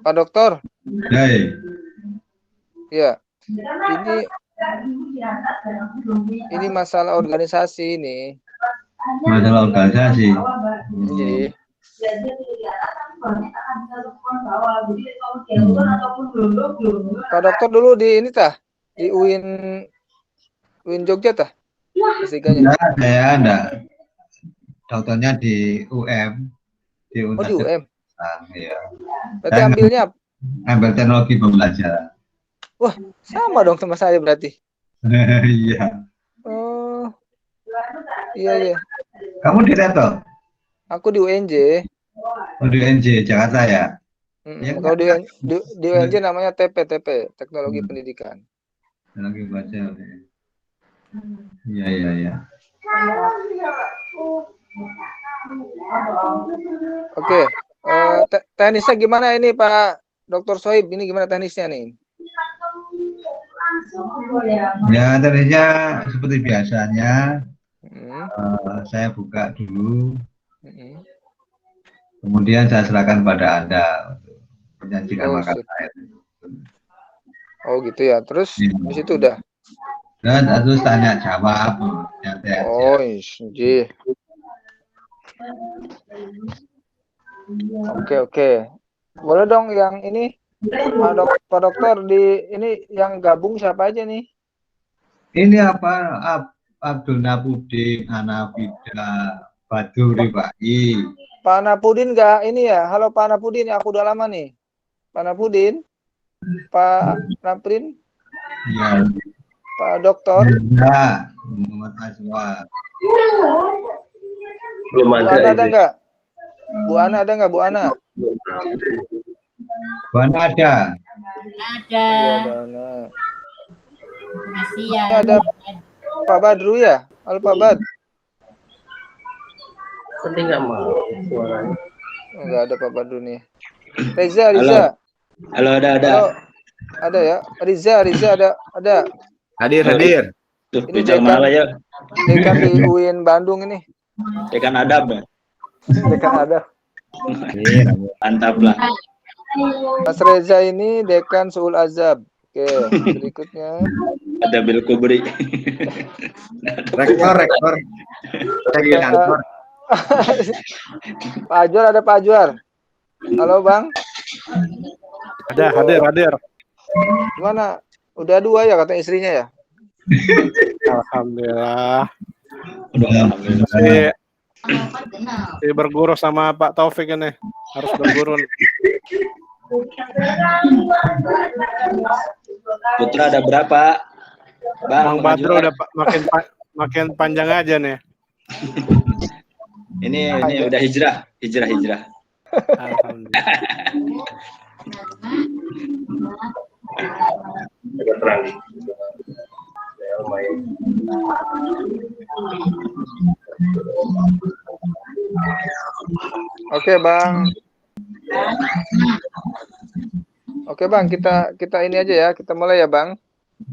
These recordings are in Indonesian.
Pak Dokter. Hai. Ya, ini masalah organisasi ini. Masalah organisasi. Iya. Pak Dokter dulu di ini tah, di UIN Jogja tah? Enggak, saya enggak. Dokternya di UM, di Oh di UM. Ya. Berarti ambilnya ambil teknologi pembelajaran. Wah, sama dong sama saya berarti. Iya. Oh, iya. Kamu di Reto? Aku di UNJ. Oh, di UNJ Jakarta ya? Kalau di UNJ namanya TP, Teknologi Pendidikan. Teknologi Pembelajaran. Iya. Oke. Teknisnya gimana ini Pak Dr. Sohib? Ini gimana teknisnya nih? Ya, teknisnya seperti biasanya. Saya buka dulu. Kemudian saya serahkan pada Anda untuk menyajikan makanan saya. Oh gitu ya. Terus di situ udah. Dan terus tanya jawab. Oh, iya. Oke. Boleh dong yang ini Pak Dokter di ini yang gabung siapa aja nih? Ini apa? Abdul Napudin, Anafida, Baduri, Pak I. Pak Napudin nggak ini ya? Halo Pak Napudin, aku udah lama nih. Pak Napudin, Pak Naprin, Ya. Pak Dokter. Ya, Muhammad Azwar. Belum ada nggak? Bu Ana ada nggak Bu Ana? Bu Ana ada. Ada. Masih ya. Ini ada Pak Badru ya? Halo Pak Bad. Penting nggak mau suaranya. Nggak ada Pak Badru nih. Reza. Halo, ada. Halo. Ada ya. Riza ada. Hadir. Tuh, ini dekan di UIN Bandung ini. Dekan adab ya? Dekan adab. Mantap lah. Mas Reza ini dekan Suul Azab. Oke, berikutnya. Ada Bil Kubri. Rektor. Pak Ajwar ada Pak Ajwar. Halo Bang. Ada, hadir. Gimana? Udah 2 ya kata istrinya ya? Alhamdulillah. Alhamdulillah. Si berguru sama Pak Taufik ini harus berguru. Putra ada berapa? Bang Badru udah makin panjang aja nih. Ini udah hijrah. Alhamdulillah. Oke Bang, kita ini aja ya, kita mulai ya Bang.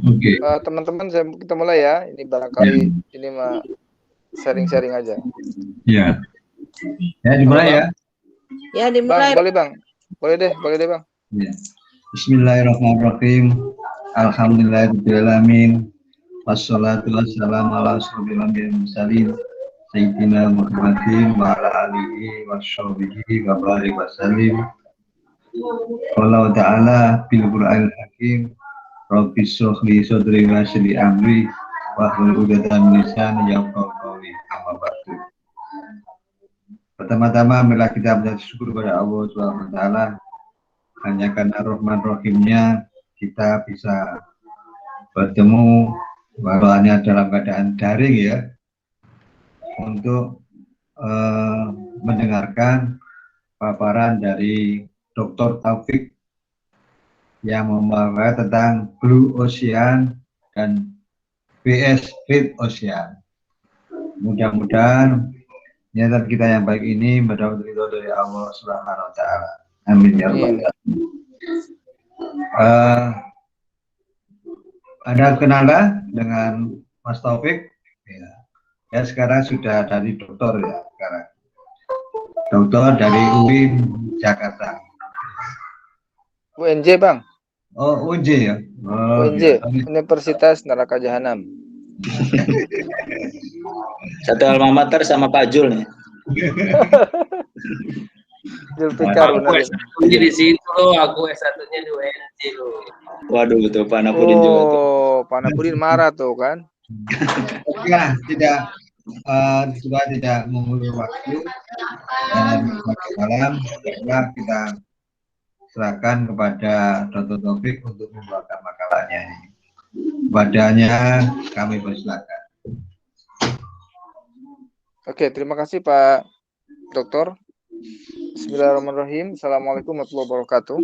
Oke. Teman-teman kita mulai ya. Ini barangkali ini mah sharing-sharing aja. Iya. Ya dimulai ya. Ya dimulai. Bang, boleh deh Bang. Ya. Bismillahirrahmanirrahim. Alhamdulillahirrahmanirrahim. Wassalatu wassalamu ala asyrofil anbiya'i wal mursalin sayyidina Muhammadin wa ala alihi washabihi wa barik wasallim. Wallahu ta'ala bil Qur'anil hakim. Rabbi shrah li sadri wa yassir li amri wahlul 'uqdatam min lisani yafqahu qawli. Amma ba'du. Pertama-tama marilah kita mengucap syukur kepada Allah Subhanahu wa taala. Hanya karena Rahman Rahimnya kita bisa bertemu walau hanya dalam keadaan daring ya, untuk mendengarkan paparan dari Dr. Taufik yang membahas tentang Blue Ocean dan BS Red Ocean. Mudah-mudahan niatan kita yang baik ini mendapat ridho dari Allah Subhanahu wa taala. Amin ya rabbal alamin. Anda kenal dengan Mas Taufik? Ya, sekarang sudah dari dokter ya sekarang. Dokter dari UIN Jakarta. UNJ Bang, Oh, UNJ ya. Oh, UNJ, biasa. Universitas Neraka Jahanam. Satu alma mater sama Pak Jul nih. Zulfikar Aku bener. S1-nya di situ loh, aku S1-nya di UNJ loh. Waduh, betul Pak Napudin juga tuh. Oh, Pak Napudin marah tuh kan. Oke lah, supaya tidak mengulur waktu dan semakin malam, baiklah kita serahkan kepada Dr. Taufik untuk membawakan makalahnya. Kepadanya kami persilakan. Oke, terima kasih Pak Dokter. Bismillahirrahmanirrahim. Assalamualaikum warahmatullahi wabarakatuh.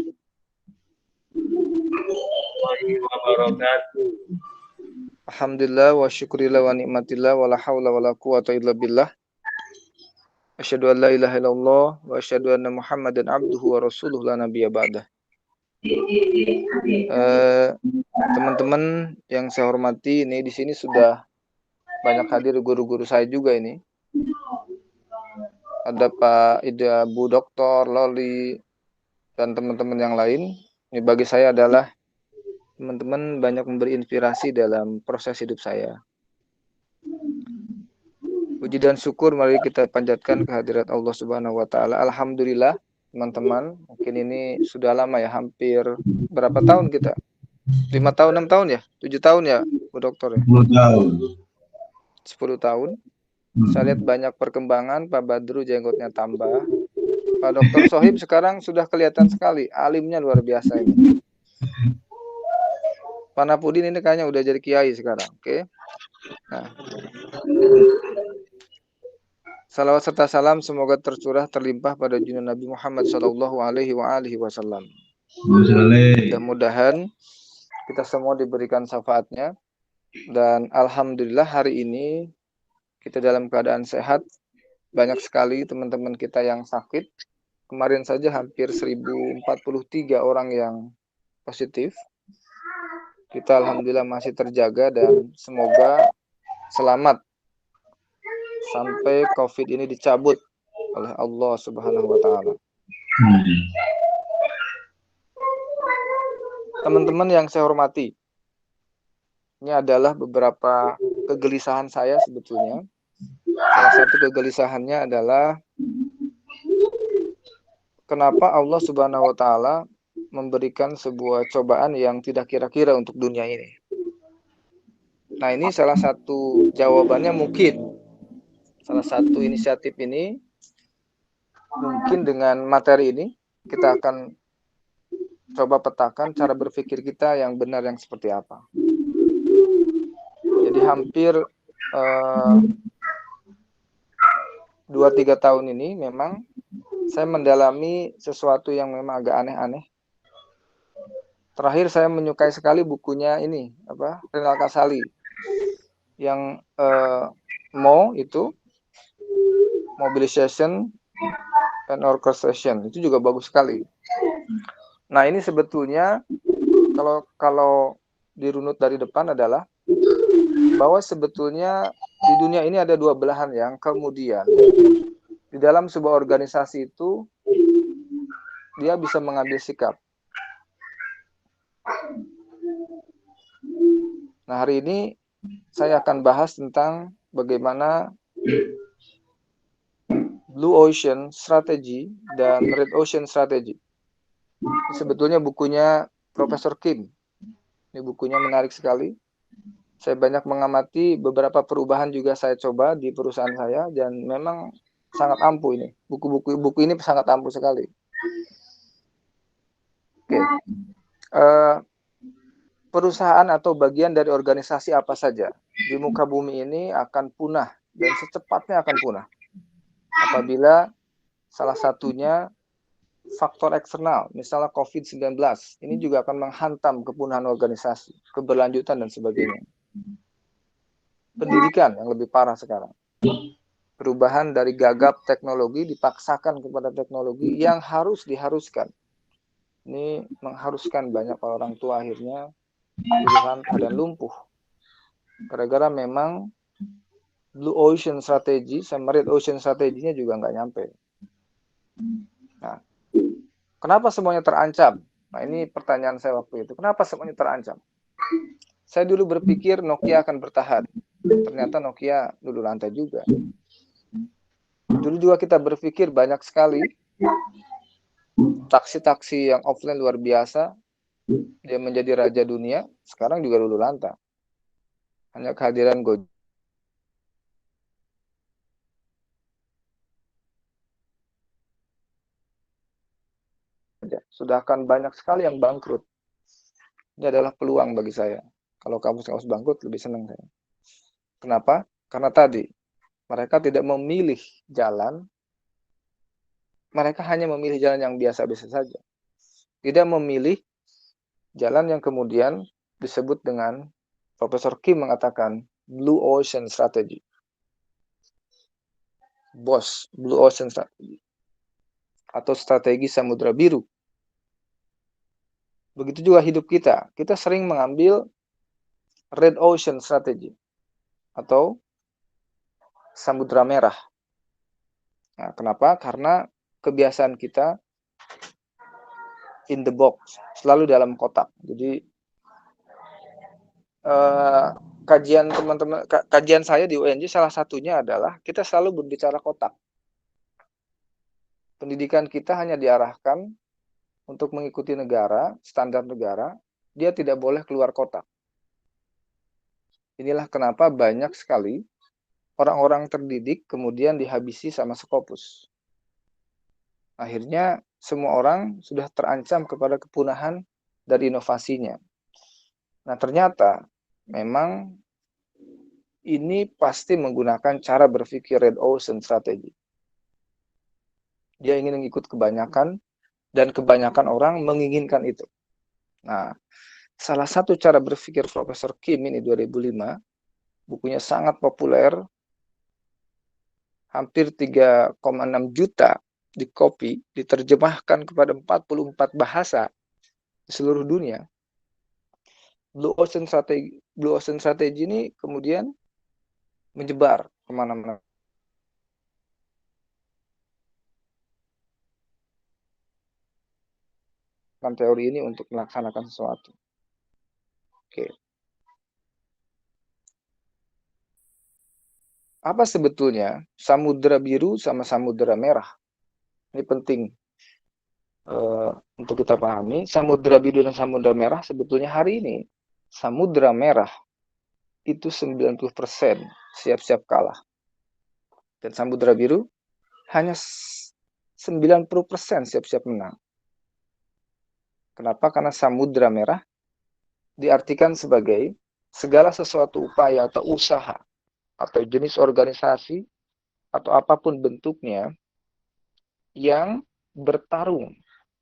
Alhamdulillah wa syukurillah wa nikmatillah wa la hawla wa la quwata illa billah. Asyhadu an la ilaha illallah wa asyhadu anna Muhammadan abduhu wa rasuluh la nabiyya ba'dah. Teman-teman yang saya hormati, ini di sini sudah banyak hadir guru-guru saya juga ini. Ada Pak Ida, Bu Doktor, Loli, dan teman-teman yang lain. Ini bagi saya adalah teman-teman banyak memberi inspirasi dalam proses hidup saya. Puji dan syukur mari kita panjatkan kehadirat Allah Subhanahu wa taala. Alhamdulillah, teman-teman. Mungkin ini sudah lama ya, hampir berapa tahun kita? 5 tahun, 6 tahun ya? 7 tahun ya, Bu Dokter ya? 10 tahun. 10 tahun. Saya lihat banyak perkembangan, Pak Badru jenggotnya tambah. Pak Dokter Sohib sekarang sudah kelihatan sekali, alimnya luar biasa ini. Pak Napudin ini kayaknya udah jadi kiai sekarang, oke? Nah. Salawat serta salam semoga tercurah terlimpah pada junjungan Nabi Muhammad Shallallahu Alaihi Wasallam. Mudah-mudahan kita semua diberikan syafaatnya, dan alhamdulillah hari ini kita dalam keadaan sehat. Banyak sekali teman-teman kita yang sakit. Kemarin saja hampir 1043 orang yang positif. Kita alhamdulillah masih terjaga dan semoga selamat sampai COVID ini dicabut oleh Allah Subhanahu wa taala. Teman-teman yang saya hormati, ini adalah beberapa kegelisahan saya sebetulnya. Salah satu kegelisahannya adalah kenapa Allah Subhanahu wa taala memberikan sebuah cobaan yang tidak kira-kira untuk dunia ini. Nah, ini salah satu jawabannya mungkin. Salah satu inisiatif ini mungkin dengan materi ini kita akan coba petakan cara berpikir kita yang benar yang seperti apa. Jadi hampir 2-3 tahun ini memang saya mendalami sesuatu yang memang agak aneh-aneh. Terakhir saya menyukai sekali bukunya ini, Renal Kasali yang itu Mobilization and Orchestration, itu juga bagus sekali. Nah, ini sebetulnya kalau dirunut dari depan adalah bahwa sebetulnya di dunia ini ada dua belahan yang kemudian di dalam sebuah organisasi itu dia bisa mengambil sikap. Nah, hari ini saya akan bahas tentang bagaimana Blue Ocean Strategy dan Red Ocean Strategy. Sebetulnya bukunya Profesor Kim. Ini bukunya menarik sekali. Saya banyak mengamati, beberapa perubahan juga saya coba di perusahaan saya, dan memang sangat ampuh ini. Buku ini sangat ampuh sekali. Oke. Perusahaan atau bagian dari organisasi apa saja di muka bumi ini akan punah, dan secepatnya akan punah. Apabila salah satunya faktor eksternal, misalnya COVID-19, ini juga akan menghantam kepunahan organisasi, keberlanjutan, dan sebagainya. Pendidikan yang lebih parah sekarang. Perubahan dari gagap teknologi dipaksakan kepada teknologi yang diharuskan. Ini mengharuskan banyak orang tua akhirnya pilihan keadaan lumpuh. Gara-gara memang Blue Ocean Strategy sama Red Ocean Strategy-nya juga nggak nyampe. Nah, kenapa semuanya terancam? Nah, ini pertanyaan saya waktu itu. Kenapa semuanya terancam? Saya dulu berpikir Nokia akan bertahan. Ternyata Nokia dulu lantai juga. Dulu juga kita berpikir banyak sekali taksi-taksi yang offline luar biasa, dia menjadi raja dunia, sekarang juga luluh lantak. Hanya kehadiran Gojek sudah akan banyak sekali yang bangkrut. Ini adalah peluang bagi saya. Kalau kampus-kampus bangkrut, lebih senang saya. Kenapa? Karena tadi, mereka tidak memilih jalan, mereka hanya memilih jalan yang biasa-biasa saja. Tidak memilih jalan yang kemudian disebut dengan Profesor Kim mengatakan Blue Ocean Strategy. BOS, Blue Ocean Strategy. Atau strategi Samudra Biru. Begitu juga hidup kita. Kita sering mengambil Red Ocean Strategy. Atau Samudra Merah. Nah, kenapa? Karena kebiasaan kita in the box, selalu dalam kotak. Jadi kajian saya di UNJ salah satunya adalah kita selalu berbicara kotak. Pendidikan kita hanya diarahkan untuk mengikuti negara, standar negara, dia tidak boleh keluar kotak. Inilah kenapa banyak sekali orang-orang terdidik kemudian dihabisi sama Scopus. Akhirnya semua orang sudah terancam kepada kepunahan dari inovasinya. Nah, ternyata memang ini pasti menggunakan cara berpikir Red Ocean Strategy. Dia ingin mengikut kebanyakan, dan kebanyakan orang menginginkan itu. Nah, salah satu cara berpikir Profesor Kim ini 2005, bukunya sangat populer, hampir 3,6 juta di copy, diterjemahkan kepada 44 bahasa di seluruh dunia. Blue Ocean Strategy ini kemudian menyebar kemana-mana. Teori ini untuk melaksanakan sesuatu. Oke. Apa sebetulnya Samudra Biru sama Samudra Merah? Ini penting untuk kita pahami. Samudra Biru dan Samudra Merah sebetulnya hari ini Samudra Merah itu 90% siap-siap kalah. Dan Samudra Biru hanya 90% siap-siap menang. Kenapa? Karena Samudra Merah diartikan sebagai segala sesuatu upaya atau usaha atau jenis organisasi atau apapun bentuknya yang bertarung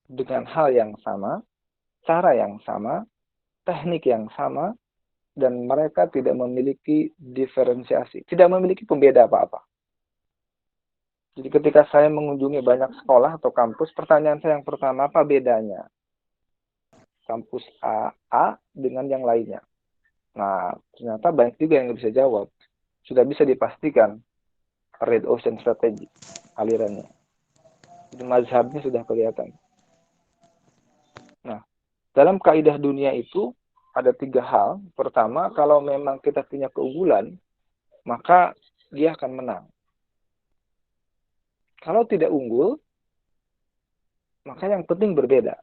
dengan hal yang sama, cara yang sama, teknik yang sama, dan mereka tidak memiliki diferensiasi, tidak memiliki pembeda apa-apa. Jadi ketika saya mengunjungi banyak sekolah atau kampus, pertanyaan saya yang pertama, apa bedanya kampus A dengan yang lainnya? Nah, ternyata banyak juga yang bisa jawab. Sudah bisa dipastikan Red Ocean Strategy alirannya. Jadi mazhabnya sudah kelihatan. Nah, dalam kaidah dunia itu ada 3 hal. Pertama, kalau memang kita punya keunggulan, maka dia akan menang. Kalau tidak unggul, maka yang penting berbeda,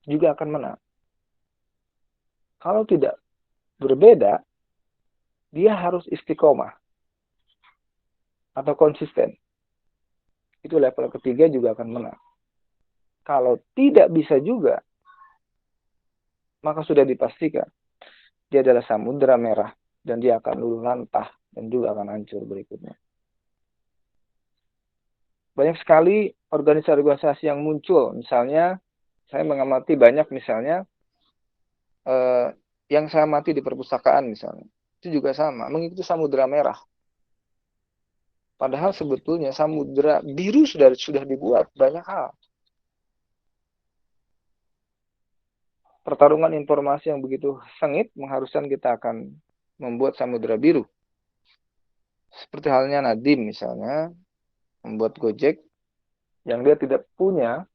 juga akan menang. Kalau tidak berbeda, dia harus istiqomah atau konsisten. Itu level ketiga juga akan menang. Kalau tidak bisa juga, maka sudah dipastikan dia adalah Samudra Merah dan dia akan luluh lantah dan juga akan hancur berikutnya. Banyak sekali organisasi-organisasi yang muncul. Misalnya, saya mengamati banyak misalnya yang saya amati di perpustakaan misalnya. Itu juga sama, mengikuti Samudra Merah. Padahal sebetulnya Samudra Biru sudah dibuat banyak hal. Pertarungan informasi yang begitu sengit mengharuskan kita akan membuat Samudra Biru. Seperti halnya Nadiem misalnya, membuat Gojek yang dia tidak punya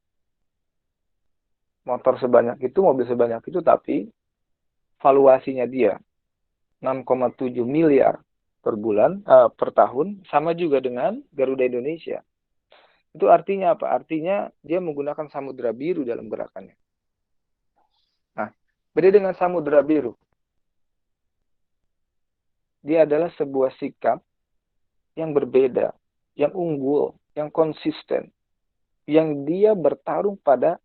motor sebanyak itu, mobil sebanyak itu, tapi valuasinya dia 6,7 miliar per bulan, per tahun, sama juga dengan Garuda Indonesia. Itu artinya apa? Artinya dia menggunakan samudera biru dalam gerakannya. Nah, beda dengan samudera biru. Dia adalah sebuah sikap yang berbeda, yang unggul, yang konsisten, yang dia bertarung pada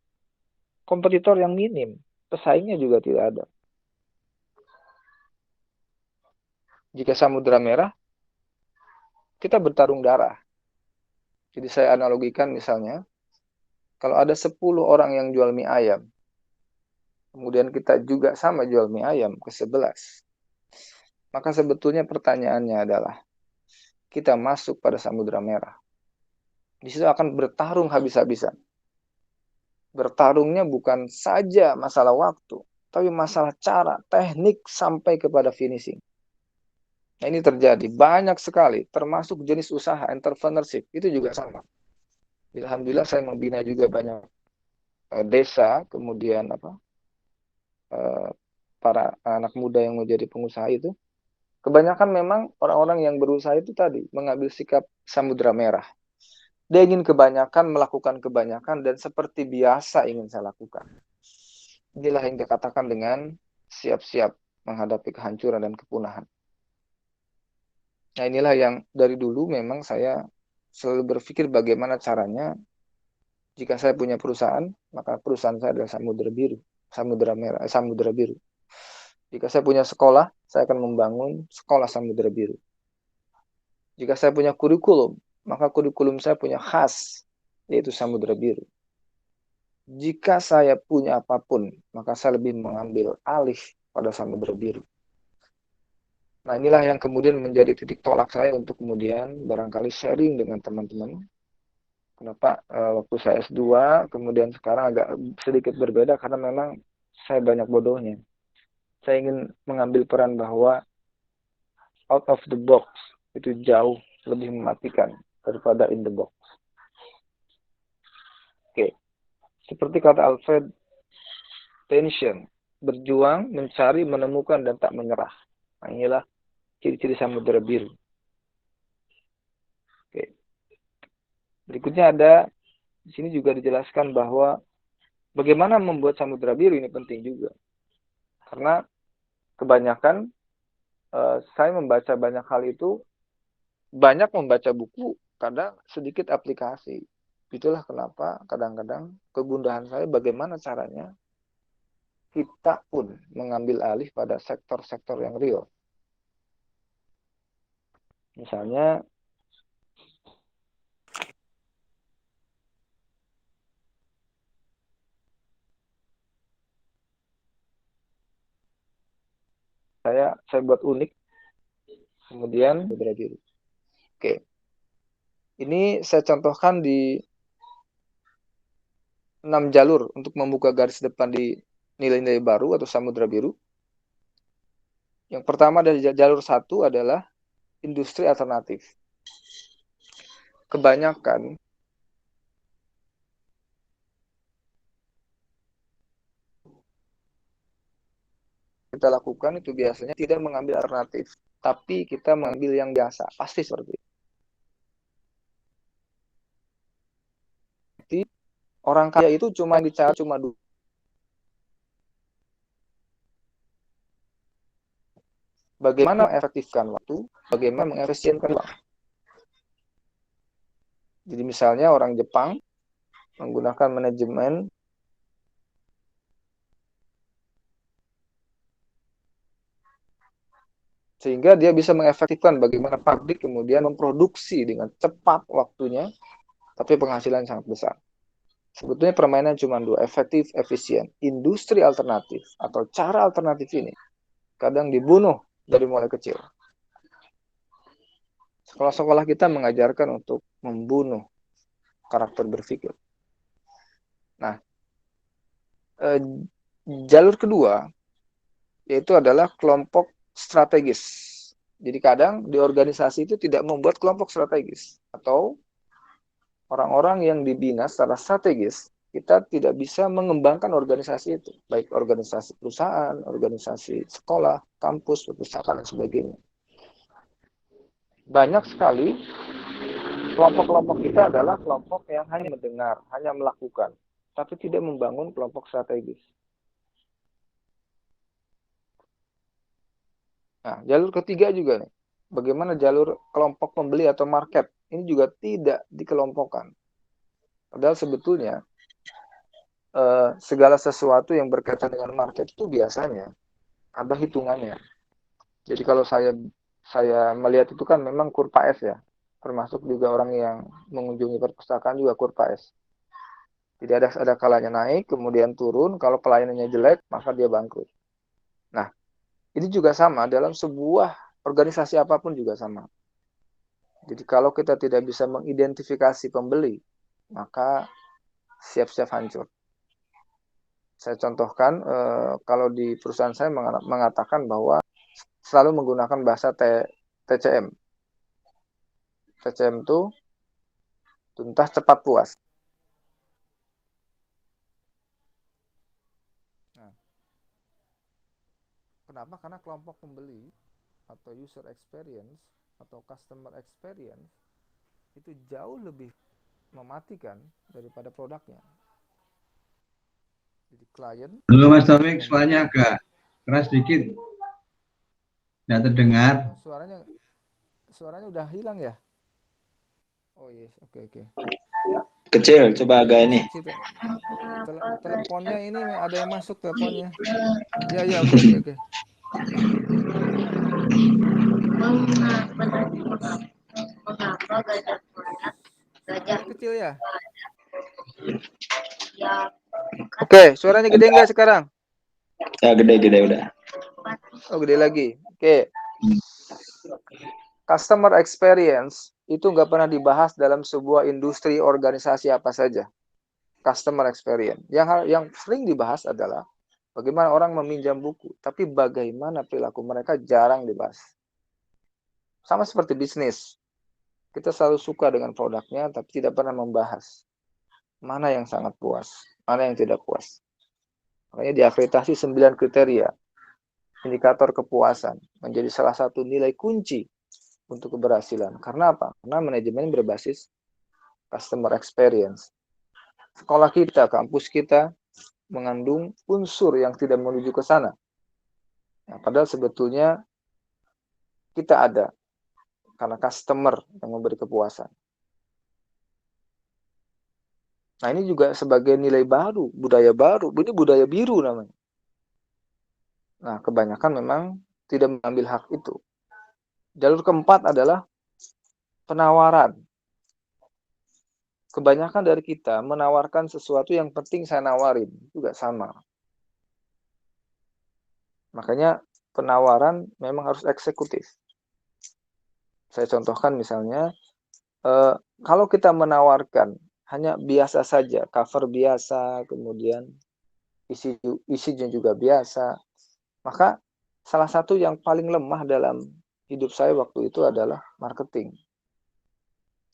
kompetitor yang minim. Pesaingnya juga tidak ada. Jika samudera merah, kita bertarung darah. Jadi saya analogikan misalnya, kalau ada 10 orang yang jual mie ayam, kemudian kita juga sama jual mie ayam ke 11, maka sebetulnya pertanyaannya adalah, kita masuk pada samudera merah. Di situ akan bertarung habis-habisan. Bertarungnya bukan saja masalah waktu, tapi masalah cara, teknik sampai kepada finishing. Nah, ini terjadi banyak sekali, termasuk jenis usaha entrepreneurship itu juga sama. Alhamdulillah saya membina juga banyak desa, kemudian para anak muda yang menjadi pengusaha itu. Kebanyakan memang orang-orang yang berusaha itu tadi mengambil sikap samudera merah. Dia ingin melakukan kebanyakan, dan seperti biasa ingin saya lakukan. Inilah yang dikatakan dengan siap-siap menghadapi kehancuran dan kepunahan. Nah, inilah yang dari dulu memang saya selalu berpikir bagaimana caranya, jika saya punya perusahaan, maka perusahaan saya adalah samudera biru, samudera merah, samudera biru. Jika saya punya sekolah, saya akan membangun sekolah samudera biru. Jika saya punya kurikulum, maka kurikulum saya punya khas, yaitu samudera biru. Jika saya punya apapun, maka saya lebih mengambil alih pada samudera biru. Nah, inilah yang kemudian menjadi titik tolak saya untuk kemudian barangkali sharing dengan teman-teman. Kenapa waktu saya S2, kemudian sekarang agak sedikit berbeda, karena memang saya banyak bodohnya. Saya ingin mengambil peran bahwa out of the box itu jauh lebih mematikan daripada in the box. Oke. Seperti kata Alfred Tennyson, berjuang, mencari, menemukan, dan tak menyerah. Nah, inilah ciri-ciri samudera biru. Oke. Berikutnya ada, di sini juga dijelaskan bahwa bagaimana membuat samudera biru ini penting juga. Karena kebanyakan saya membaca banyak hal itu, banyak membaca buku, kadang sedikit aplikasi. Itulah kenapa kadang-kadang kegundahan saya bagaimana caranya kita pun mengambil alih pada sektor-sektor yang real. Misalnya, saya buat unik, kemudian samudera biru. Oke. Ini saya contohkan di 6 jalur untuk membuka garis depan di nilai-nilai baru atau samudera biru. Yang pertama dari jalur 1 adalah industri alternatif. Kebanyakan kita lakukan itu biasanya tidak mengambil alternatif, tapi kita mengambil yang biasa, pasti seperti itu. Jadi, orang kaya itu cuma bicara dulu. Bagaimana mengefektifkan waktu, bagaimana mengefisienkan waktu. Jadi misalnya orang Jepang menggunakan manajemen sehingga dia bisa mengefektifkan bagaimana pabrik kemudian memproduksi dengan cepat waktunya, tapi penghasilan sangat besar. Sebetulnya permainan cuma 2, efektif, efisien. Industri alternatif atau cara alternatif ini kadang dibunuh dari mulai kecil. Sekolah-sekolah kita mengajarkan untuk membunuh karakter berpikir. Nah, jalur kedua yaitu adalah kelompok strategis. Jadi kadang di organisasi itu tidak membuat kelompok strategis, atau orang-orang yang dibina secara strategis kita tidak bisa mengembangkan organisasi itu, baik organisasi perusahaan, organisasi sekolah, kampus, perpustakaan, dan sebagainya. Banyak sekali kelompok-kelompok kita adalah kelompok yang hanya mendengar, hanya melakukan, tapi tidak membangun kelompok strategis. Nah, jalur ketiga juga nih, bagaimana jalur kelompok pembeli atau market, ini juga tidak dikelompokkan. Padahal sebetulnya segala sesuatu yang berkaitan dengan market itu biasanya ada hitungannya. Jadi kalau saya melihat itu kan memang kurva S ya, termasuk juga orang yang mengunjungi perpustakaan juga kurva S. Jadi ada kalanya naik, kemudian turun, kalau pelayanannya jelek, maka dia bangkrut. Nah, ini juga sama dalam sebuah organisasi apapun juga sama. Jadi kalau kita tidak bisa mengidentifikasi pembeli, maka siap-siap hancur. Saya contohkan, kalau di perusahaan saya mengatakan bahwa selalu menggunakan bahasa TCM. TCM itu tuntas, cepat, puas. Nah, kenapa? Karena kelompok pembeli atau user experience atau customer experience itu jauh lebih mematikan daripada produknya. Jadi klien. Halo Mas Taufik, suaranya agak keras sedikit. Tidak terdengar. Suaranya udah hilang ya? Oh yes, oke. Kecil, coba agak ini. Teleponnya ini ada yang masuk teleponnya. Ya, oke. Mengapa gajah melihat gajah Kecil ya? yang Oke, suaranya gede nggak sekarang? Ya, gede udah. Oh, gede lagi. Oke. Customer experience itu nggak pernah dibahas dalam sebuah industri organisasi apa saja. Customer experience. Yang sering dibahas adalah bagaimana orang meminjam buku, tapi bagaimana perilaku mereka jarang dibahas. Sama seperti bisnis. Kita selalu suka dengan produknya, tapi tidak pernah membahas mana yang sangat puas, mana yang tidak puas. Makanya diakreditasi 9 kriteria. Indikator kepuasan menjadi salah satu nilai kunci untuk keberhasilan. Karena apa? Karena manajemen berbasis customer experience. Sekolah kita, kampus kita mengandung unsur yang tidak menuju ke sana. Nah, padahal sebetulnya kita ada karena customer yang memberi kepuasan. Nah, ini juga sebagai nilai baru, budaya baru. Ini budaya biru namanya. Nah, kebanyakan memang tidak mengambil hak itu. Jalur keempat adalah penawaran. Kebanyakan dari kita menawarkan sesuatu yang penting saya nawarin, juga sama. Makanya penawaran memang harus eksekutif. Saya contohkan misalnya, kalau kita menawarkan hanya biasa saja, cover biasa, kemudian isinya juga biasa, maka salah satu yang paling lemah dalam hidup saya waktu itu adalah marketing.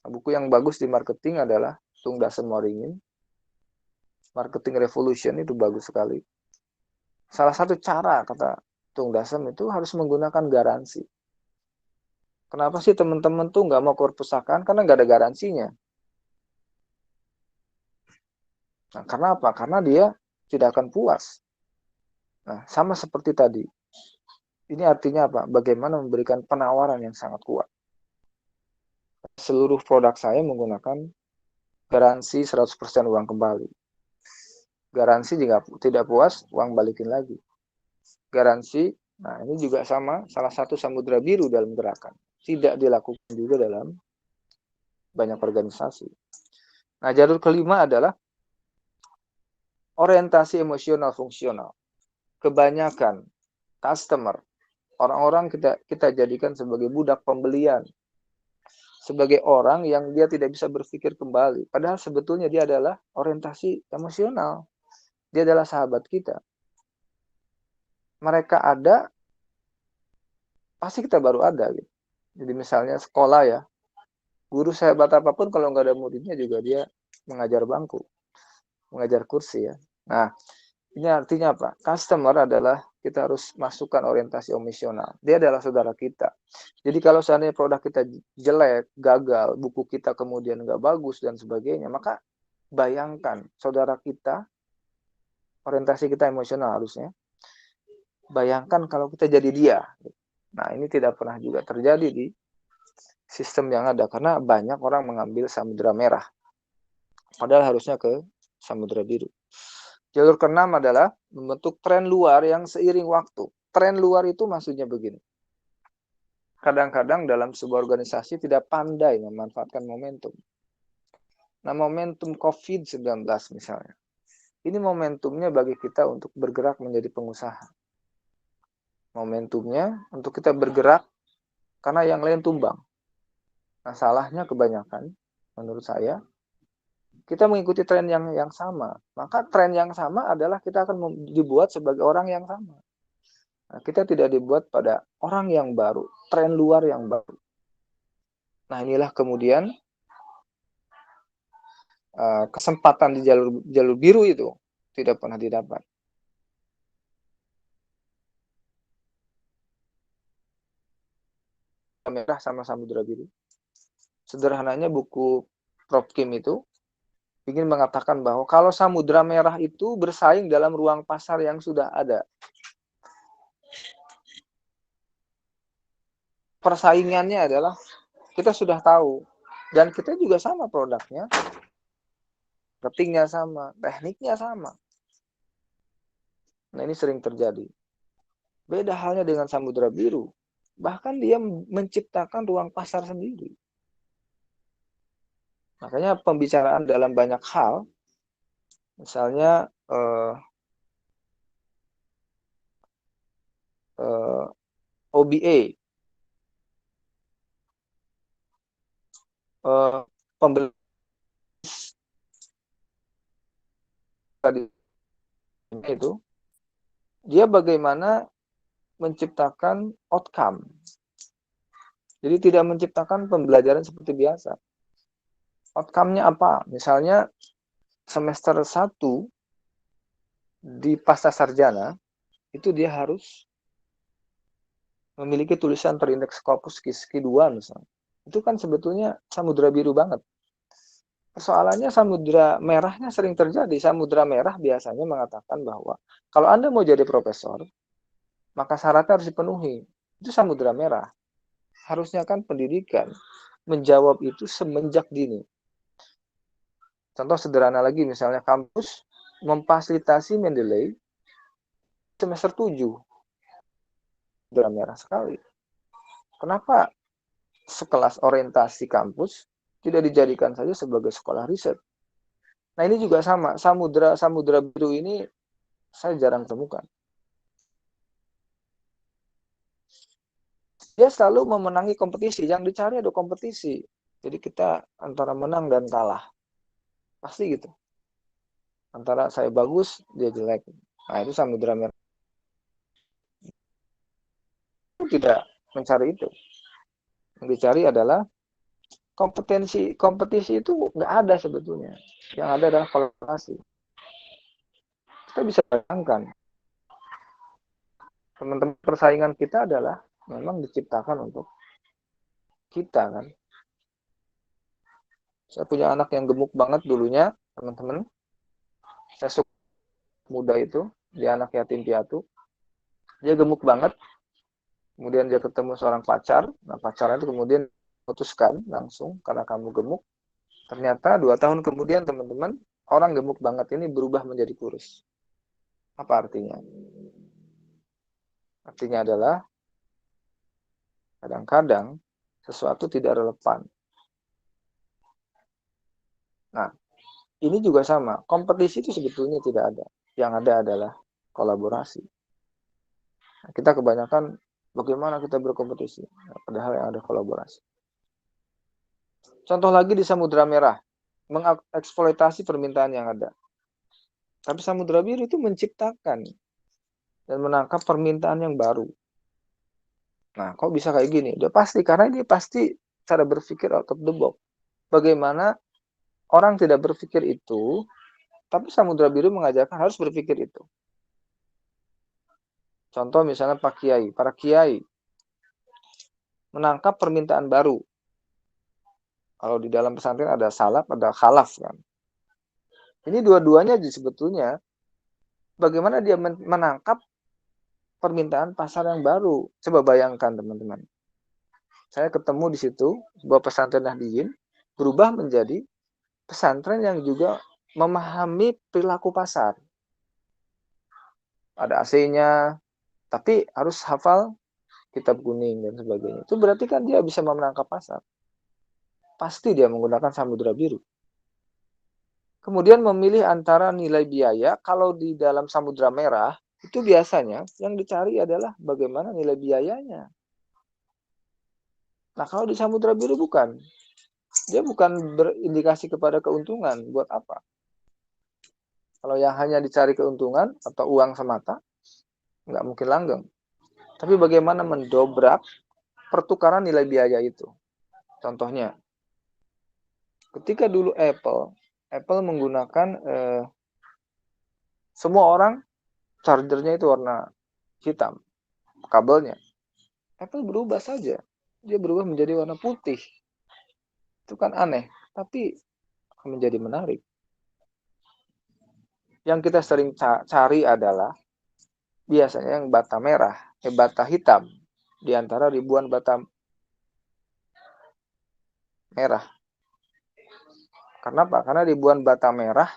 Buku yang bagus di marketing adalah Tung Dasen Moringin. Marketing Revolution itu bagus sekali. Salah satu cara, kata Tung Dasen, itu harus menggunakan garansi. Kenapa sih teman-teman tuh nggak mau ke perpustakaan? Karena nggak ada garansinya. Nah, karena apa? Karena dia tidak akan puas. Nah, sama seperti tadi. Ini artinya apa? Bagaimana memberikan penawaran yang sangat kuat. Seluruh produk saya menggunakan garansi 100% uang kembali. Garansi jika tidak puas, uang balikin lagi. Garansi, nah ini juga sama, salah satu samudra biru dalam gerakan. Tidak dilakukan juga dalam banyak organisasi. Nah, jalur kelima adalah orientasi emosional fungsional. Kebanyakan customer, orang-orang kita jadikan sebagai budak pembelian. Sebagai orang yang dia tidak bisa berpikir kembali. Padahal sebetulnya dia adalah orientasi emosional. Dia adalah sahabat kita. Mereka ada, pasti kita baru ada. Gitu. Jadi misalnya sekolah ya, guru sehebat apapun kalau nggak ada muridnya juga dia mengajar bangku. mengajar kursi ya. Nah, ini artinya apa? Customer adalah kita harus masukkan orientasi emosional. Dia adalah saudara kita. Jadi kalau seandainya produk kita jelek, gagal, buku kita kemudian nggak bagus dan sebagainya, maka bayangkan saudara kita, orientasi kita emosional harusnya. Bayangkan kalau kita jadi dia. Nah, ini tidak pernah juga terjadi di sistem yang ada karena banyak orang mengambil samudera merah. Padahal harusnya ke samudera biru. Jalur keenam adalah membentuk tren luar yang seiring waktu. Tren luar itu maksudnya begini. Kadang-kadang dalam sebuah organisasi tidak pandai memanfaatkan momentum. Nah, momentum COVID-19 misalnya. Ini momentumnya bagi kita untuk bergerak menjadi pengusaha. Momentumnya untuk kita bergerak karena yang lain tumbang. Nah, salahnya kebanyakan menurut saya kita mengikuti tren yang sama. Maka tren yang sama adalah kita akan dibuat sebagai orang yang sama. Nah, kita tidak dibuat pada orang yang baru, tren luar yang baru. Nah, inilah kemudian kesempatan di jalur biru itu tidak pernah didapat. Merah sama samudera biru. Sederhananya buku Prof. Kim itu ingin mengatakan bahwa kalau samudera merah itu bersaing dalam ruang pasar yang sudah ada. Persaingannya adalah kita sudah tahu dan kita juga sama produknya, marketingnya sama, tekniknya sama. Nah, ini sering terjadi. Beda halnya dengan samudera biru. Bahkan dia menciptakan ruang pasar sendiri. Makanya pembicaraan dalam banyak hal, misalnya OBA, pembeli itu, dia bagaimana menciptakan outcome. Jadi tidak menciptakan pembelajaran seperti biasa. Outcome-nya apa? Misalnya semester 1 di pasca sarjana, itu dia harus memiliki tulisan terindeks Scopus Q2 misalnya. Itu kan sebetulnya samudera biru banget. Persoalannya samudera merahnya sering terjadi. Samudera merah biasanya mengatakan bahwa kalau Anda mau jadi profesor, maka syaratnya harus dipenuhi. Itu samudera merah. Harusnya kan pendidikan menjawab itu semenjak dini. Contoh sederhana lagi, misalnya kampus memfasilitasi Mendeley semester 7. Samudera merah sekali. Kenapa sekelas orientasi kampus tidak dijadikan saja sebagai sekolah riset? Nah, ini juga sama. Samudera biru ini saya jarang temukan. Dia selalu memenangi kompetisi. Yang dicari ada kompetisi. Jadi kita antara menang dan kalah. Pasti gitu. Antara saya bagus, dia jelek. Nah, itu samudera merah. Tidak mencari itu. Yang dicari adalah kompetisi itu nggak ada sebetulnya. Yang ada adalah kolaborasi. Kita bisa bayangkan teman-teman persaingan kita adalah memang diciptakan untuk kita kan. Saya punya anak yang gemuk banget dulunya, teman-teman. Saya suka muda itu, dia anak yatim piatu. Dia gemuk banget. Kemudian dia ketemu seorang pacar. Nah, pacarnya itu kemudian memutuskan langsung karena kamu gemuk. Ternyata 2 tahun kemudian teman-teman, orang gemuk banget ini berubah menjadi kurus. Apa artinya? Artinya adalah kadang-kadang sesuatu tidak relevan. Nah, ini juga sama. Kompetisi itu sebetulnya tidak ada. Yang ada adalah kolaborasi. Nah, kita kebanyakan bagaimana kita berkompetisi, padahal yang ada kolaborasi. Contoh lagi di Samudera Merah, mengeksploitasi permintaan yang ada. Tapi Samudera Biru itu menciptakan dan menangkap permintaan yang baru. Nah, kok bisa kayak gini? Dia pasti, karena dia pasti cara berpikir out of the box. Bagaimana orang tidak berpikir itu Tapi Samudra Biru mengajarkan harus berpikir itu. Contoh misalnya para kiai menangkap permintaan baru. Kalau di dalam pesantren ada salaf, ada khalaf kan. Ini dua-duanya sebetulnya bagaimana dia menangkap permintaan pasar yang baru. Coba bayangkan teman-teman. Saya ketemu di situ sebuah pesantren Nahdliyin berubah menjadi pesantren yang juga memahami perilaku pasar. Ada AC-nya, tapi harus hafal kitab kuning dan sebagainya. Itu berarti kan dia bisa menangkap pasar. Pasti dia menggunakan Samudra Biru. Kemudian memilih antara nilai biaya, kalau di dalam Samudra Merah, itu biasanya yang dicari adalah bagaimana nilai biayanya. Nah, kalau di Samudra Biru bukan. Dia bukan berindikasi kepada keuntungan. Buat apa? Kalau yang hanya dicari keuntungan atau uang semata, nggak mungkin langgeng. Tapi bagaimana mendobrak pertukaran nilai biaya itu. Contohnya, ketika dulu Apple menggunakan semua orang chargernya itu warna hitam, kabelnya. Apple berubah saja, dia berubah menjadi warna putih. Itu kan aneh, tapi menjadi menarik. Yang kita sering cari adalah biasanya yang bata merah, bata hitam di antara ribuan bata merah. Kenapa? Karena ribuan bata merah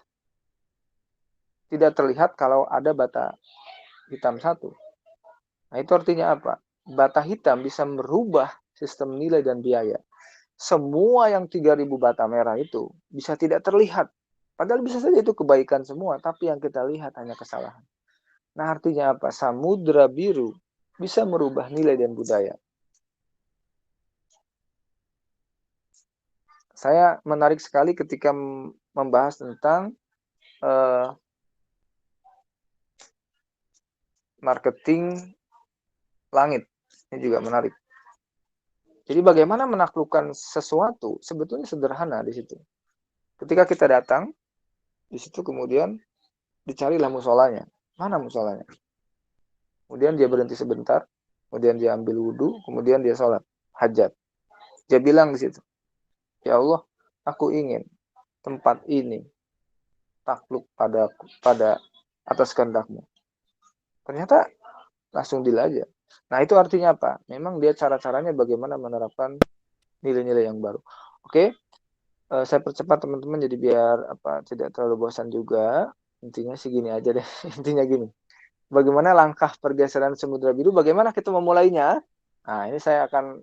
tidak terlihat kalau ada bata hitam satu. Nah, itu artinya apa? Bata hitam bisa merubah sistem nilai dan biaya. Semua yang 3.000 bata merah itu bisa tidak terlihat. Padahal bisa saja itu kebaikan semua, tapi yang kita lihat hanya kesalahan. Nah, artinya apa? Samudra Biru bisa merubah nilai dan budaya. Saya menarik sekali ketika membahas tentang marketing langit. Ini juga menarik. Jadi bagaimana menaklukkan sesuatu sebetulnya sederhana di situ. Ketika kita datang, di situ kemudian dicarilah musolanya. Mana musolanya? Kemudian dia berhenti sebentar, kemudian dia ambil wudhu, kemudian dia sholat hajat. Dia bilang di situ, ya Allah, aku ingin tempat ini takluk pada atas kehendak-Mu. Ternyata langsung deal aja. Nah, itu artinya apa? Memang dia cara-caranya bagaimana menerapkan nilai-nilai yang baru. Oke, saya percepat teman-teman jadi biar tidak terlalu bosan juga. Intinya sih gini aja deh. Intinya gini. Bagaimana langkah pergeseran Samudra Biru? Bagaimana kita memulainya? Nah, ini saya akan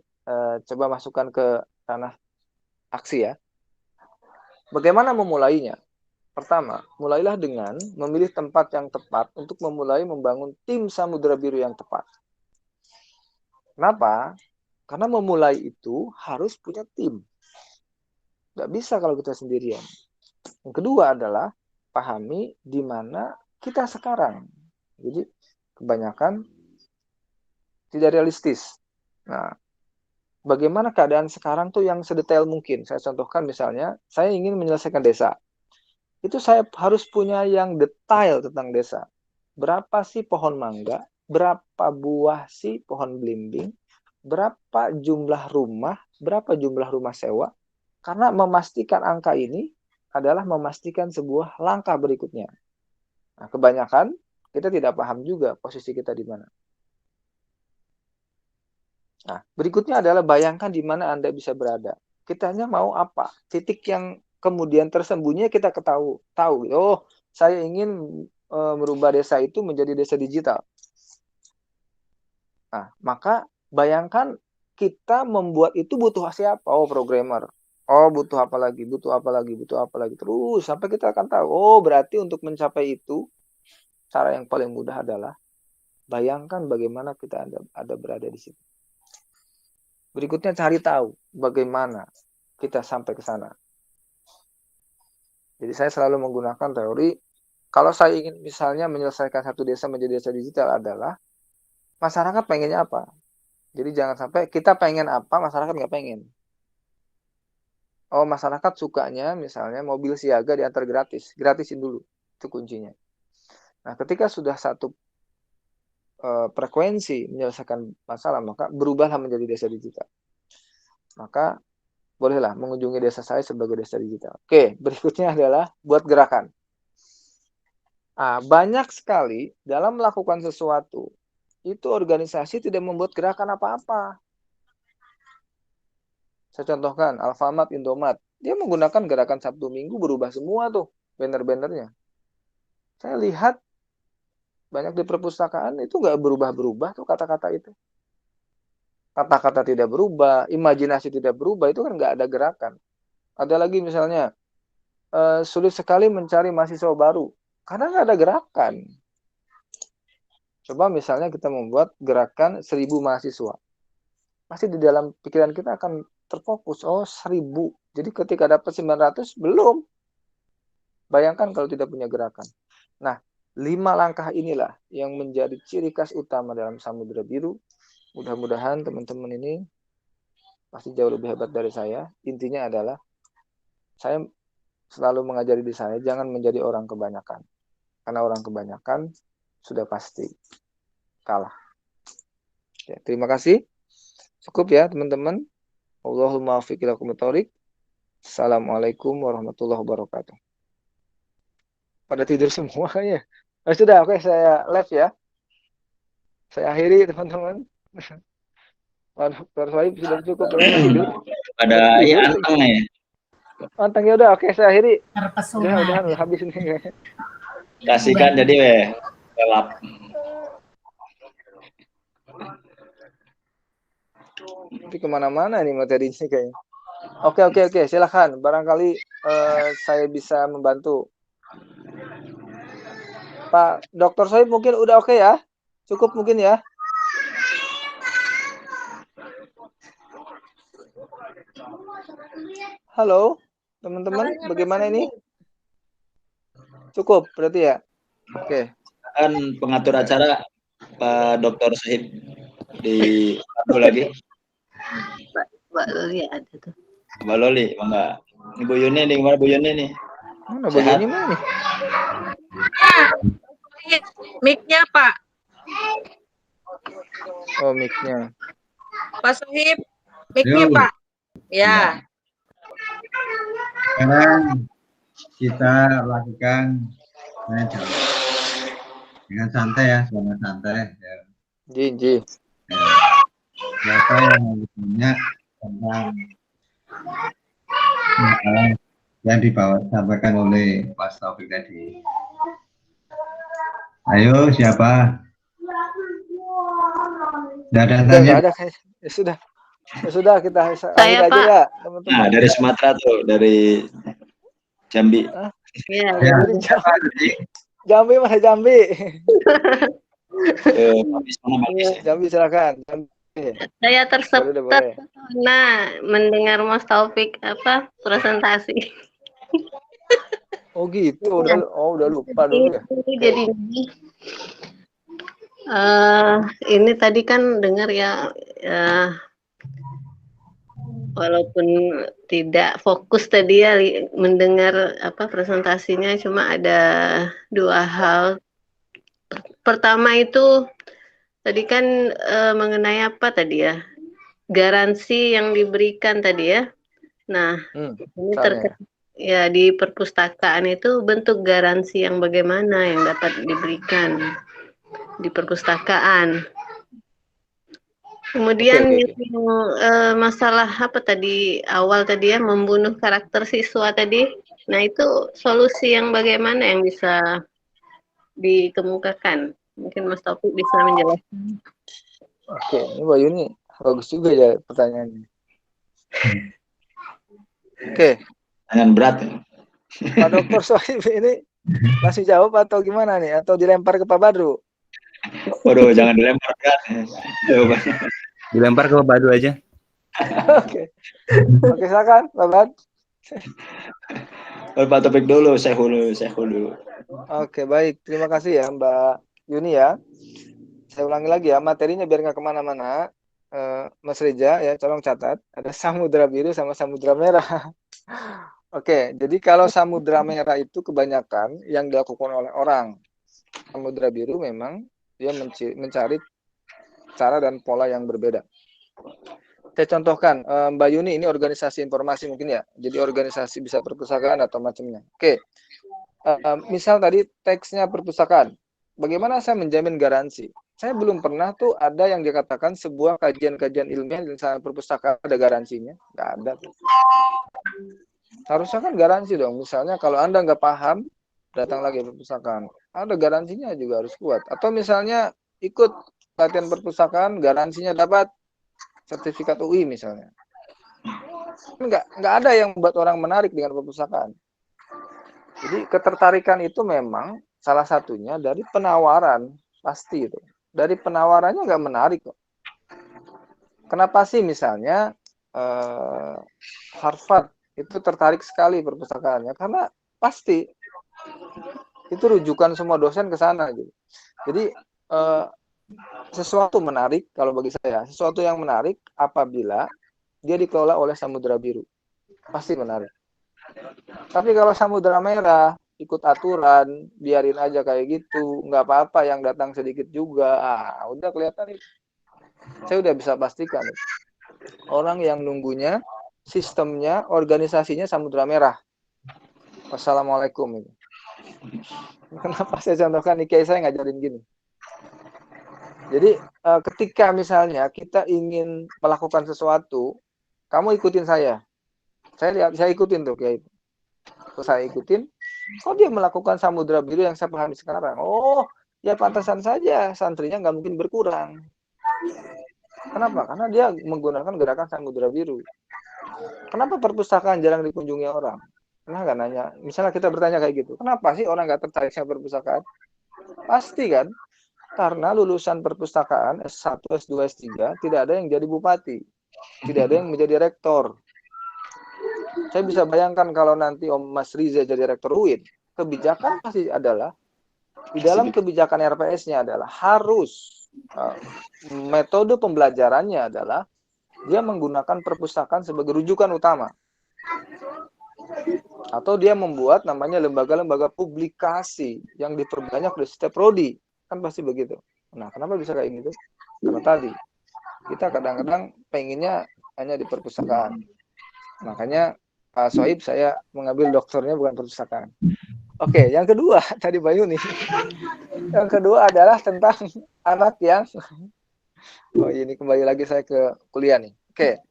coba masukkan ke tanah aksi ya. Bagaimana memulainya? Pertama, mulailah dengan memilih tempat yang tepat untuk memulai membangun tim Samudra Biru yang tepat. Kenapa? Karena memulai itu harus punya tim. Nggak bisa kalau kita sendirian. Yang kedua adalah pahami di mana kita sekarang. Jadi kebanyakan tidak realistis. Nah, bagaimana keadaan sekarang tuh yang sedetail mungkin. Saya contohkan misalnya, saya ingin menyelesaikan desa. Itu saya harus punya yang detail tentang desa. Berapa sih pohon mangga? Berapa buah sih pohon belimbing? Berapa jumlah rumah? Berapa jumlah rumah sewa? Karena memastikan angka ini adalah memastikan sebuah langkah berikutnya. Nah, kebanyakan kita tidak paham juga posisi kita di mana. Nah, berikutnya adalah bayangkan di mana Anda bisa berada. Kita hanya mau apa? Titik yang kemudian tersembunyi kita tahu. Oh, saya ingin merubah desa itu menjadi desa digital. Nah, maka bayangkan kita membuat itu butuh siapa? Oh, programmer. Oh, butuh apa lagi? Butuh apa lagi? Butuh apa lagi? Terus sampai kita akan tahu. Oh, berarti untuk mencapai itu cara yang paling mudah adalah bayangkan bagaimana kita ada berada di situ. Berikutnya cari tahu bagaimana kita sampai ke sana. Jadi saya selalu menggunakan teori, kalau saya ingin misalnya menyelesaikan satu desa menjadi desa digital adalah masyarakat pengennya apa. Jadi jangan sampai kita pengen apa, masyarakat nggak pengen. Oh, masyarakat sukanya misalnya mobil siaga diantar gratis. Gratisin dulu. Itu kuncinya. Nah, ketika sudah satu frekuensi menyelesaikan masalah, maka berubahlah menjadi desa digital. Maka bolehlah mengunjungi desa saya sebagai desa digital. Oke, berikutnya adalah buat gerakan. Banyak sekali dalam melakukan sesuatu, itu organisasi tidak membuat gerakan apa-apa. Saya contohkan, Alfamart, Indomaret. Dia menggunakan gerakan Sabtu Minggu berubah semua tuh banner-bannernya. Saya lihat banyak di perpustakaan itu nggak berubah-berubah tuh kata-kata itu. Kata-kata tidak berubah, imajinasi tidak berubah, itu kan nggak ada gerakan. Ada lagi misalnya, sulit sekali mencari mahasiswa baru, karena nggak ada gerakan. Coba misalnya kita membuat gerakan 1.000 mahasiswa. Pasti di dalam pikiran kita akan terfokus, 1.000. Jadi ketika dapat 900, belum. Bayangkan kalau tidak punya gerakan. Nah, 5 langkah inilah yang menjadi ciri khas utama dalam Samudra Biru. Mudah-mudahan teman-teman ini pasti jauh lebih hebat dari saya. Intinya adalah saya selalu mengajari di saya jangan menjadi orang kebanyakan. Karena orang kebanyakan sudah pasti kalah. Ya, terima kasih. Cukup ya teman-teman. Allahumma afiq ila aqwamit thoriq. Assalamualaikum warahmatullahi wabarakatuh. Pada tidur semua kayaknya. Sudah, oke, saya live ya. Saya akhiri teman-teman. Dr. Sohib sudah cukup ya tidur. Ada ya anteng ya. Antengnya udah, oke, saya akhiri. Terpesona. Udah habis ini. Kasihkan jadi gelap. Nanti kemana-mana nih materi ini kayaknya. Oke, silakan. Barangkali saya bisa membantu. Pak Dr. Sohib mungkin udah oke ya? Cukup mungkin ya? Halo, teman-teman, bagaimana ini? Cukup berarti ya? Oke. Kan pengatur acara Pak Dr. Sohib di lagi. Mbak Loli ada tuh. Mbak Loli, enggak. Ini Bu Yuni nih, gimana Bu Yuni nih? Mana Bu Yuni mana nih? Mic-nya Pak. Oh, mic-nya. Pak Sohib, mic-nya Yo. Pak. Ya. Sekarang kita lakukan dengan santai ya, sangat santai. Ya. Ji. Siapa yang mau bertanya tentang yang disampaikan oleh Mas Taufik tadi? Ayo, siapa? Tidak ada Nggak tanya. ada kayaknya. Ya sudah kita akhir aja Pak. ya, teman-teman. Nah, dari Sumatera tuh, dari Jambi. Iya. Ya, Dari siapa tadi? Jambi mana Jambi? Jambi silakan. Jambi. Saya Boleh. terpesona mendengar Mas Taufik presentasi. Oh gitu, udah lupa dulu ya. Jadi ini tadi kan dengar ya, walaupun tidak fokus tadi ya mendengar presentasinya, cuma ada 2 hal. Pertama itu tadi kan mengenai apa tadi ya? Garansi yang diberikan tadi ya. Nah, ini terkait ya di perpustakaan itu bentuk garansi yang bagaimana yang dapat diberikan di perpustakaan. Kemudian masalah apa tadi awal tadi ya, membunuh karakter siswa tadi. Nah, itu solusi yang bagaimana yang bisa dikemukakan? Mungkin Mas Taufik bisa menjelaskan. Oke, ini Mbak Yuni bagus juga ya pertanyaannya. Oke. Pertanyaan berat. Pak Dr. Sohib ini masih jawab atau gimana nih? Atau dilempar ke Pak Badru? Waduh, jangan dilempar kan. Dilempar ke Pak Badru aja. Oke, silakan Pak Bad. Pak Topik dulu, saya dulu. Oke, baik. Terima kasih ya Mbak Yuni ya. Saya ulangi lagi ya, materinya biar nggak kemana-mana. Mas Reza ya, tolong catat. Ada Samudra Biru sama Samudra Merah. Oke, jadi kalau Samudra Merah itu kebanyakan yang dilakukan oleh orang. Samudra Biru memang dia mencari cara dan pola yang berbeda. Saya contohkan, Mbak Yuni ini organisasi informasi mungkin ya. Jadi organisasi bisa perpustakaan atau macamnya. Oke, misal tadi teksnya perpustakaan. Bagaimana saya menjamin garansi? Saya belum pernah tuh ada yang dikatakan sebuah kajian-kajian ilmiah di sana perpustakaan ada garansinya. Nggak ada tuh. Harusnya kan garansi dong. Misalnya kalau Anda nggak paham, datang lagi perpustakaan. Ada garansinya juga harus kuat. Atau misalnya ikut latihan perpustakaan, garansinya dapat sertifikat UI misalnya. Nggak ada yang membuat orang menarik dengan perpustakaan. Jadi ketertarikan itu memang salah satunya dari penawaran, pasti itu. Dari penawarannya nggak menarik kok. Kenapa sih misalnya Harvard itu tertarik sekali perpustakaannya? Karena pasti itu rujukan semua dosen ke sana gitu. Jadi sesuatu menarik kalau bagi saya, sesuatu yang menarik apabila dia dikelola oleh Samudra Biru. Pasti menarik. Tapi kalau Samudra Merah ikut aturan, biarin aja kayak gitu, nggak apa-apa yang datang sedikit juga. Udah kelihatan itu. Saya udah bisa pastikan. Orang yang nunggunya, sistemnya, organisasinya Samudra Merah. Wassalamualaikum. Kenapa saya contohkan Nikkei saya ngajarin gini? Jadi ketika misalnya kita ingin melakukan sesuatu, kamu ikutin saya. Saya ikutin tuh kayak itu. Terus saya ikutin, dia melakukan Samudra Biru yang saya pahami sekarang. Oh, ya pantasan saja santrinya nggak mungkin berkurang. Kenapa? Karena dia menggunakan gerakan Samudra Biru. Kenapa perpustakaan jarang dikunjungi orang? Pernah nggak nanya? Misalnya kita bertanya kayak gitu, kenapa sih orang nggak tertarik sama perpustakaan? Pasti kan? Karena lulusan perpustakaan S1, S2, S3 tidak ada yang jadi bupati. Tidak ada yang menjadi rektor. Saya bisa bayangkan kalau nanti Om Mas Riza jadi rektor UIN, kebijakan pasti adalah di dalam kebijakan RPS-nya adalah harus metode pembelajarannya adalah dia menggunakan perpustakaan sebagai rujukan utama. Atau dia membuat namanya lembaga-lembaga publikasi yang diperbanyak di setiap prodi. Kan pasti begitu. Nah, kenapa bisa kayak gitu? Karena tadi kita kadang-kadang pengennya hanya di perpustakaan. Makanya Pak Soib saya mengambil doktornya bukan perpustakaan. Oke, yang kedua tadi Bayu nih. Yang kedua adalah tentang anak yang ini kembali lagi saya ke kuliah nih. Oke.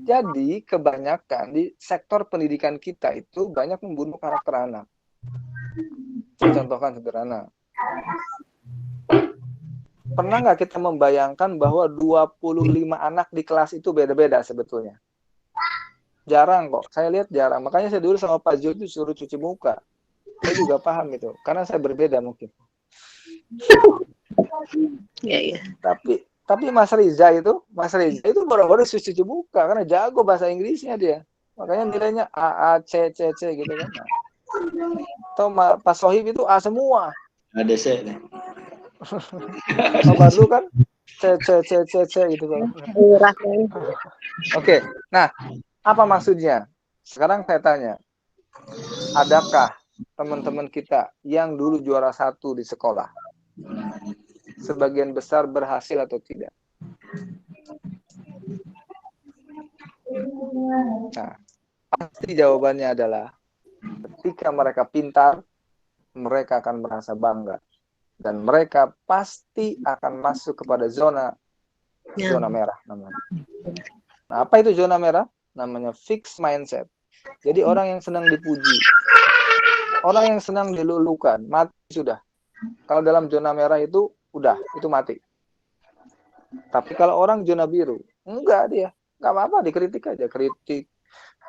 Jadi kebanyakan di sektor pendidikan kita itu banyak membunuh karakter anak. Saya contohkan sederhana. Pernah nggak kita membayangkan bahwa 25 anak di kelas itu beda-beda sebetulnya? Jarang kok. Saya lihat jarang. Makanya saya dulu sama Pak Jo itu suruh cuci muka. Saya juga paham itu. Karena saya berbeda mungkin. Ya. Tapi Mas Riza itu baru-baru cuci muka karena jago bahasa Inggrisnya dia. Makanya nilainya A, C, C, C gitu kan. Atau Pak Sohib itu A semua. Ada C. Pak Barlu kan C gitu kan. Oke. Nah, apa maksudnya? Sekarang saya tanya. Adakah teman-teman kita yang dulu juara 1 di sekolah sebagian besar berhasil atau tidak? Nah, pasti jawabannya adalah ketika mereka pintar, mereka akan merasa bangga. Dan mereka pasti akan masuk kepada zona merah namanya. Nah, apa itu zona merah? Namanya fixed mindset. Jadi orang yang senang dipuji, orang yang senang dilulukan, mati sudah. Kalau dalam zona merah itu udah, itu mati. Tapi kalau orang zona biru, enggak dia. Enggak apa-apa, dikritik aja. Kritik,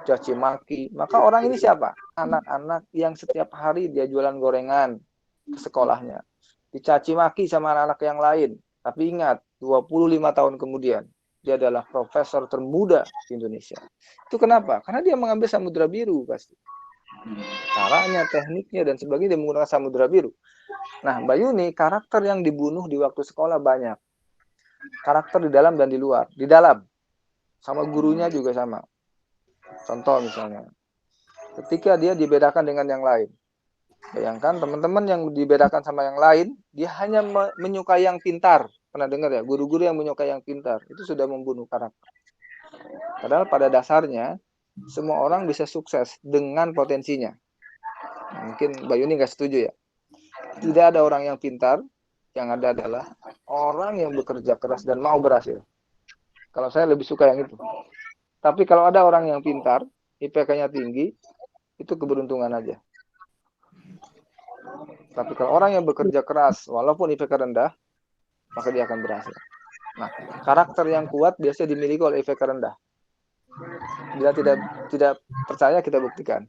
caci maki. Maka orang ini siapa? Anak-anak yang setiap hari dia jualan gorengan ke sekolahnya. Dicaci maki sama anak-anak yang lain. Tapi ingat, 25 tahun kemudian, dia adalah profesor termuda di Indonesia. Itu kenapa? Karena dia mengambil Samudra Biru pasti. Caranya, tekniknya, dan sebagainya dia menggunakan Samudra Biru. Nah, Mbak Yuni, karakter yang dibunuh di waktu sekolah banyak. Karakter di dalam dan di luar. Di dalam, sama gurunya juga sama. Contoh misalnya, ketika dia dibedakan dengan yang lain. Bayangkan teman-teman yang dibedakan sama yang lain, dia hanya menyukai yang pintar. Pernah dengar ya, guru-guru yang menyukai yang pintar, itu sudah membunuh karakter. Padahal pada dasarnya, semua orang bisa sukses dengan potensinya. Nah, mungkin Mbak Yuni nggak setuju ya. Tidak ada orang yang pintar, yang ada adalah orang yang bekerja keras dan mau berhasil. Kalau saya lebih suka yang itu. Tapi kalau ada orang yang pintar, IPK-nya tinggi, itu keberuntungan aja. Tapi kalau orang yang bekerja keras, walaupun IPK rendah, maka dia akan berhasil. Nah, karakter yang kuat biasanya dimiliki oleh IPK rendah. Bila tidak percaya, kita buktikan.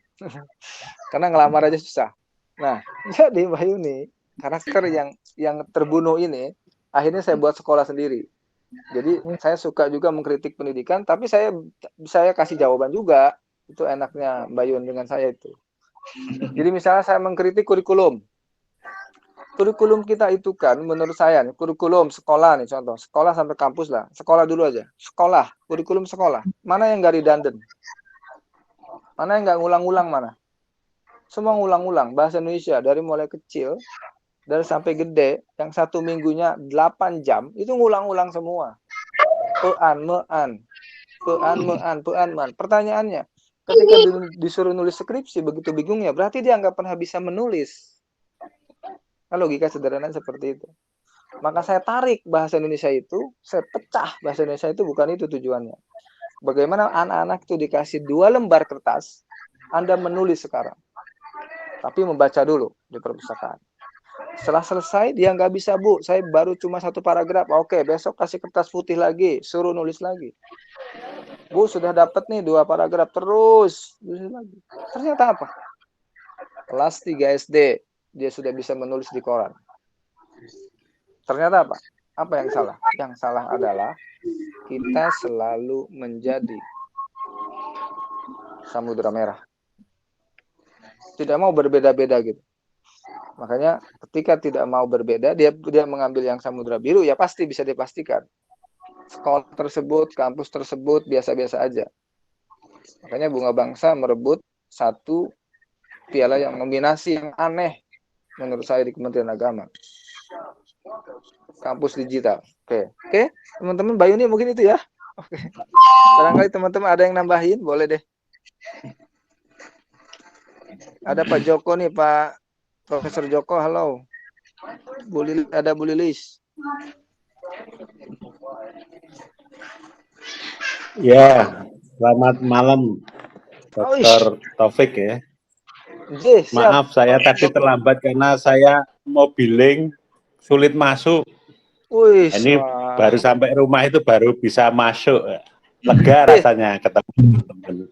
Karena ngelamar aja susah. Nah, jadi Mbak Yuni, karakter yang terbunuh ini, akhirnya saya buat sekolah sendiri. Jadi saya suka juga mengkritik pendidikan, tapi saya kasih jawaban juga. Itu enaknya Mbak Yuni dengan saya itu. Jadi misalnya saya mengkritik kurikulum. Kurikulum kita itu kan menurut saya nih, kurikulum sekolah nih contoh, sekolah sampai kampus lah, sekolah dulu aja, sekolah, kurikulum sekolah, mana yang nggak redundant, mana yang nggak ngulang-ulang mana, semua ngulang-ulang, bahasa Indonesia dari mulai kecil, dari sampai gede, yang 1 minggunya 8 jam, itu ngulang-ulang semua, pean, pertanyaannya, ketika disuruh nulis skripsi, begitu bingungnya, berarti dia nggak pernah bisa menulis. Logika sederhana seperti itu. Maka saya tarik bahasa Indonesia itu, saya pecah bahasa Indonesia itu, bukan itu tujuannya. Bagaimana anak-anak itu dikasih 2 lembar kertas, Anda menulis sekarang. Tapi membaca dulu di perpustakaan. Setelah selesai, dia nggak bisa, Bu, saya baru cuma 1 paragraf. Oke, besok kasih kertas putih lagi, suruh nulis lagi. Bu, sudah dapat nih 2 paragraf, terus nulis lagi. Ternyata apa? Kelas 3 SD. Dia sudah bisa menulis di koran. Ternyata apa? Apa yang salah? Yang salah adalah kita selalu menjadi samudera merah. Tidak mau berbeda-beda gitu. Makanya ketika tidak mau berbeda, dia mengambil yang samudera biru, ya pasti bisa dipastikan. Sekolah tersebut, kampus tersebut biasa-biasa aja. Makanya Bunga Bangsa merebut 1 piala yang nominasi yang aneh menurut saya di Kementerian Agama. Kampus digital. Oke, teman-teman, Mbak Yuni mungkin itu ya. Oke. Barangkali teman-teman ada yang nambahin, boleh deh. Ada Pak Joko nih, Pak Profesor Joko, halo. Ada Bu Lilis. Ya, selamat malam, Dr. Taufik ya. Maaf, saya tadi terlambat karena saya mau billing, sulit masuk. Ini baru sampai rumah itu baru bisa masuk. Lega rasanya ketemu teman-teman.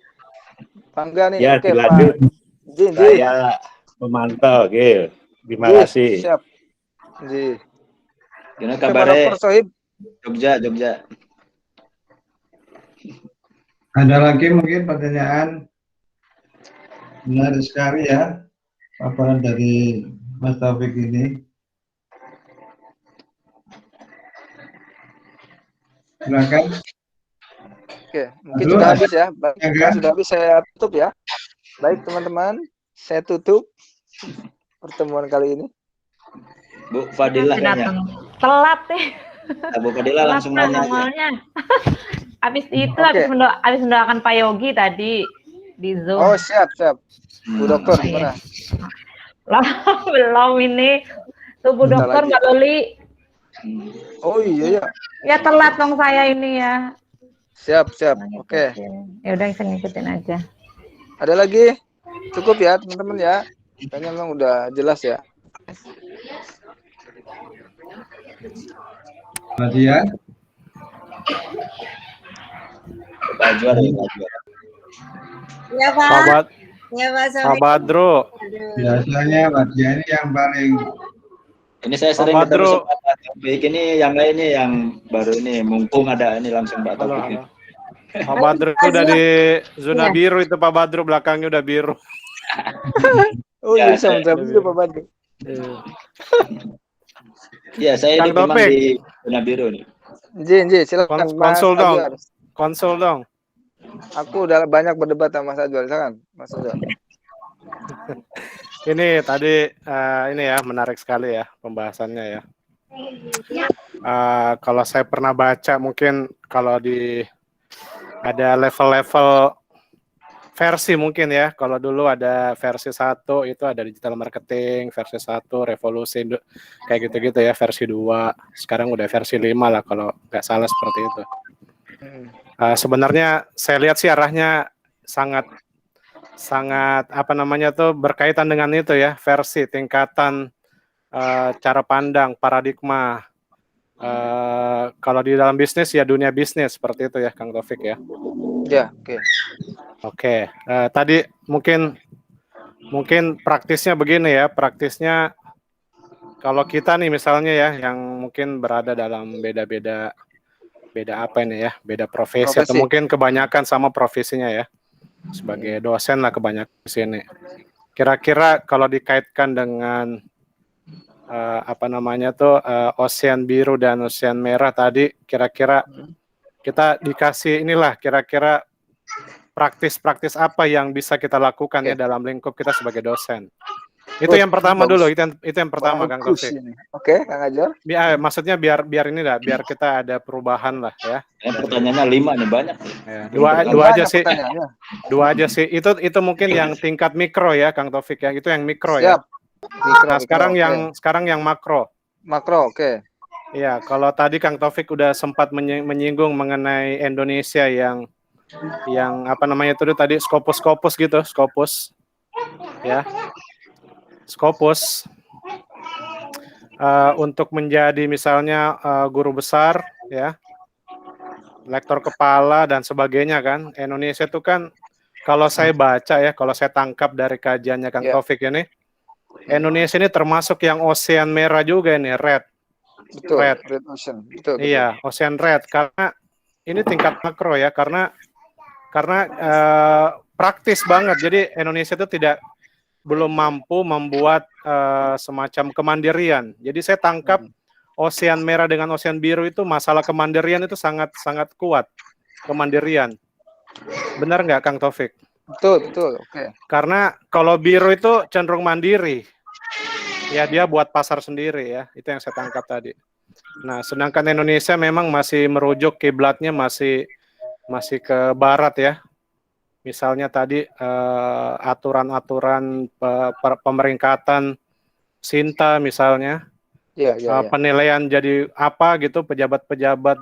Bangga nih. Ya, oke, dilanjut. Pak. Saya memantau, oke. Terima kasih. Siap. Gimana kabarnya? Dr. Sohib. Jogja. Ada lagi mungkin pertanyaan? Benar sekali ya paparan dari Mas Taufik ini. Silakan. Oke, mungkin sudah habis ya. Sudah habis, saya tutup ya. Baik teman-teman, saya tutup pertemuan kali ini. Bu Fadila kayaknya. Telat deh. Bu Fadila langsung nanya. Habis itu habis mendoakan Pak Yogi tadi di Zoom. Oh, siap. Bu Dokter gimana? Belum ini. Tuh Bu Dokter Mbak Loli. Oh iya ya. Ya telat dong saya ini ya. Siap. Oke. Ya udah saya ngikutin aja. Ada lagi? Cukup ya teman-teman ya. Kayaknya memang udah jelas ya. Nadia. Juara. Ya Pak. Pak Badro. Biasanya Mbak Dia ini yang paling. Ini saya sering ketemu sama Pak Taufik. Ini yang lainnya yang baru ini mumpung ada ini langsung Pak Taufik. Pak Badro udah di zona biru itu, Pak Badro belakangnya udah biru. Oh iya, sama-sama itu Pak Badro. Ya, saya ini memang di zona biru nih. Ji, silakan. Konsul dong. Aku udah banyak berdebat sama Mas Ajwal, silakan Mas Ajwal. Ini tadi ini ya menarik sekali ya pembahasannya ya. Kalau saya pernah baca mungkin kalau ada level-level versi mungkin ya. Kalau dulu ada versi 1 itu ada digital marketing, versi 1 revolusi kayak gitu-gitu ya, versi 2. Sekarang udah versi 5 lah kalau nggak salah seperti itu. Sebenarnya saya lihat sih arahnya sangat apa namanya tuh berkaitan dengan itu ya, versi tingkatan cara pandang, paradigma. Kalau di dalam bisnis ya dunia bisnis seperti itu ya Kang Taufik ya. Ya, oke. Oke, tadi mungkin praktisnya begini ya, praktisnya kalau kita nih misalnya ya yang mungkin berada dalam beda apa ini ya, beda profesi atau mungkin kebanyakan sama profesinya ya. Sebagai dosen lah kebanyakan di sini. Kira-kira kalau dikaitkan dengan apa namanya tuh ocean biru dan ocean merah tadi, kira-kira kita dikasih inilah kira-kira praktis apa yang bisa kita lakukan ya dalam lingkup kita sebagai dosen. Itu yang pertama dulu, itu yang pertama Kang Taufik. Oke, Kang Ajar. Maksudnya biar ini lah, biar kita ada perubahan lah ya. Pertanyaannya 5 nih banyak. Ya, dua aja sih. Dua aja sih. Itu mungkin yang tingkat mikro ya Kang Taufik ya. Itu yang mikro ya. Nah, sekarang yang makro. Makro, oke. Iya, kalau tadi Kang Taufik udah sempat menyinggung mengenai Indonesia yang apa namanya itu tadi Scopus gitu, Scopus. Ya. Scopus untuk menjadi misalnya guru besar ya. Lektor kepala dan sebagainya kan. Indonesia itu kan kalau saya baca ya, kalau saya tangkap dari kajiannya Kang Taufik ini, Indonesia ini termasuk yang ocean merah juga ini, red. Betul, red ocean. Betul. Iya, ocean red karena ini tingkat makro ya, karena praktis banget. Jadi Indonesia itu belum mampu membuat semacam kemandirian. Jadi saya tangkap ocean merah dengan ocean biru itu masalah kemandirian itu sangat kuat. Kemandirian. Benar nggak Kang Taufik? Betul. Oke. Karena kalau biru itu cenderung mandiri. Ya dia buat pasar sendiri ya. Itu yang saya tangkap tadi. Nah, sedangkan Indonesia memang masih merujuk kiblatnya masih ke barat ya. Misalnya tadi aturan-aturan pemeringkatan Sinta misalnya. Penilaian jadi apa gitu, pejabat-pejabat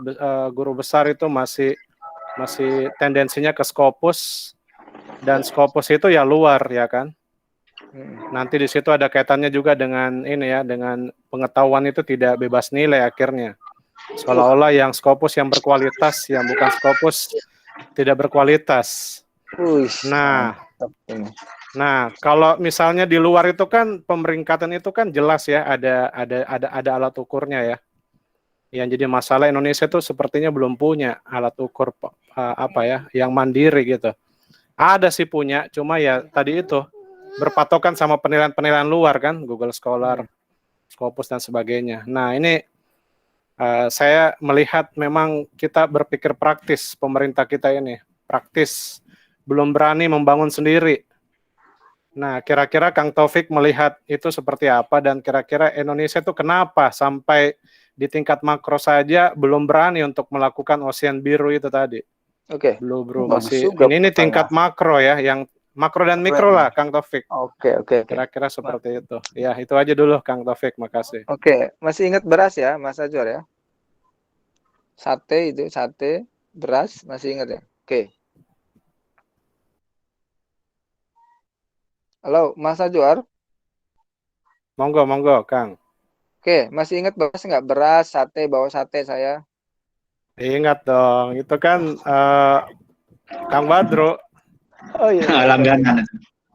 guru besar itu masih tendensinya ke Scopus, dan Scopus itu ya luar ya kan. Nanti di situ ada kaitannya juga dengan ini ya, dengan pengetahuan itu tidak bebas nilai akhirnya. Seolah-olah yang Scopus yang berkualitas, yang bukan Scopus tidak berkualitas. Nah, kalau misalnya di luar itu kan pemeringkatan itu kan jelas ya, ada alat ukurnya ya. Yang jadi masalah Indonesia itu sepertinya belum punya alat ukur apa ya, yang mandiri gitu. Ada sih punya, cuma ya tadi itu berpatokan sama penilaian luar kan, Google Scholar, Scopus dan sebagainya. Nah, ini saya melihat memang kita berpikir praktis, pemerintah kita ini praktis, belum berani membangun sendiri. Nah, kira-kira Kang Taufik melihat itu seperti apa, dan kira-kira Indonesia itu kenapa sampai di tingkat makro saja belum berani untuk melakukan ocean biru itu tadi? Oke. Belum masih. Ini tingkat makro ya, yang makro dan mikro lah Kang Taufik. Oke. Kira-kira seperti itu. Ya, itu aja dulu Kang Taufik, makasih. Oke, masih ingat beras ya, Mas Ajor ya? Sate, beras, masih ingat ya? Oke. Halo, Mas Ajwar. Monggo, Kang. Oke, masih ingat beras nggak? Beras, sate, bawa sate saya. Ingat dong, itu kan Kang Badro. Oh iya.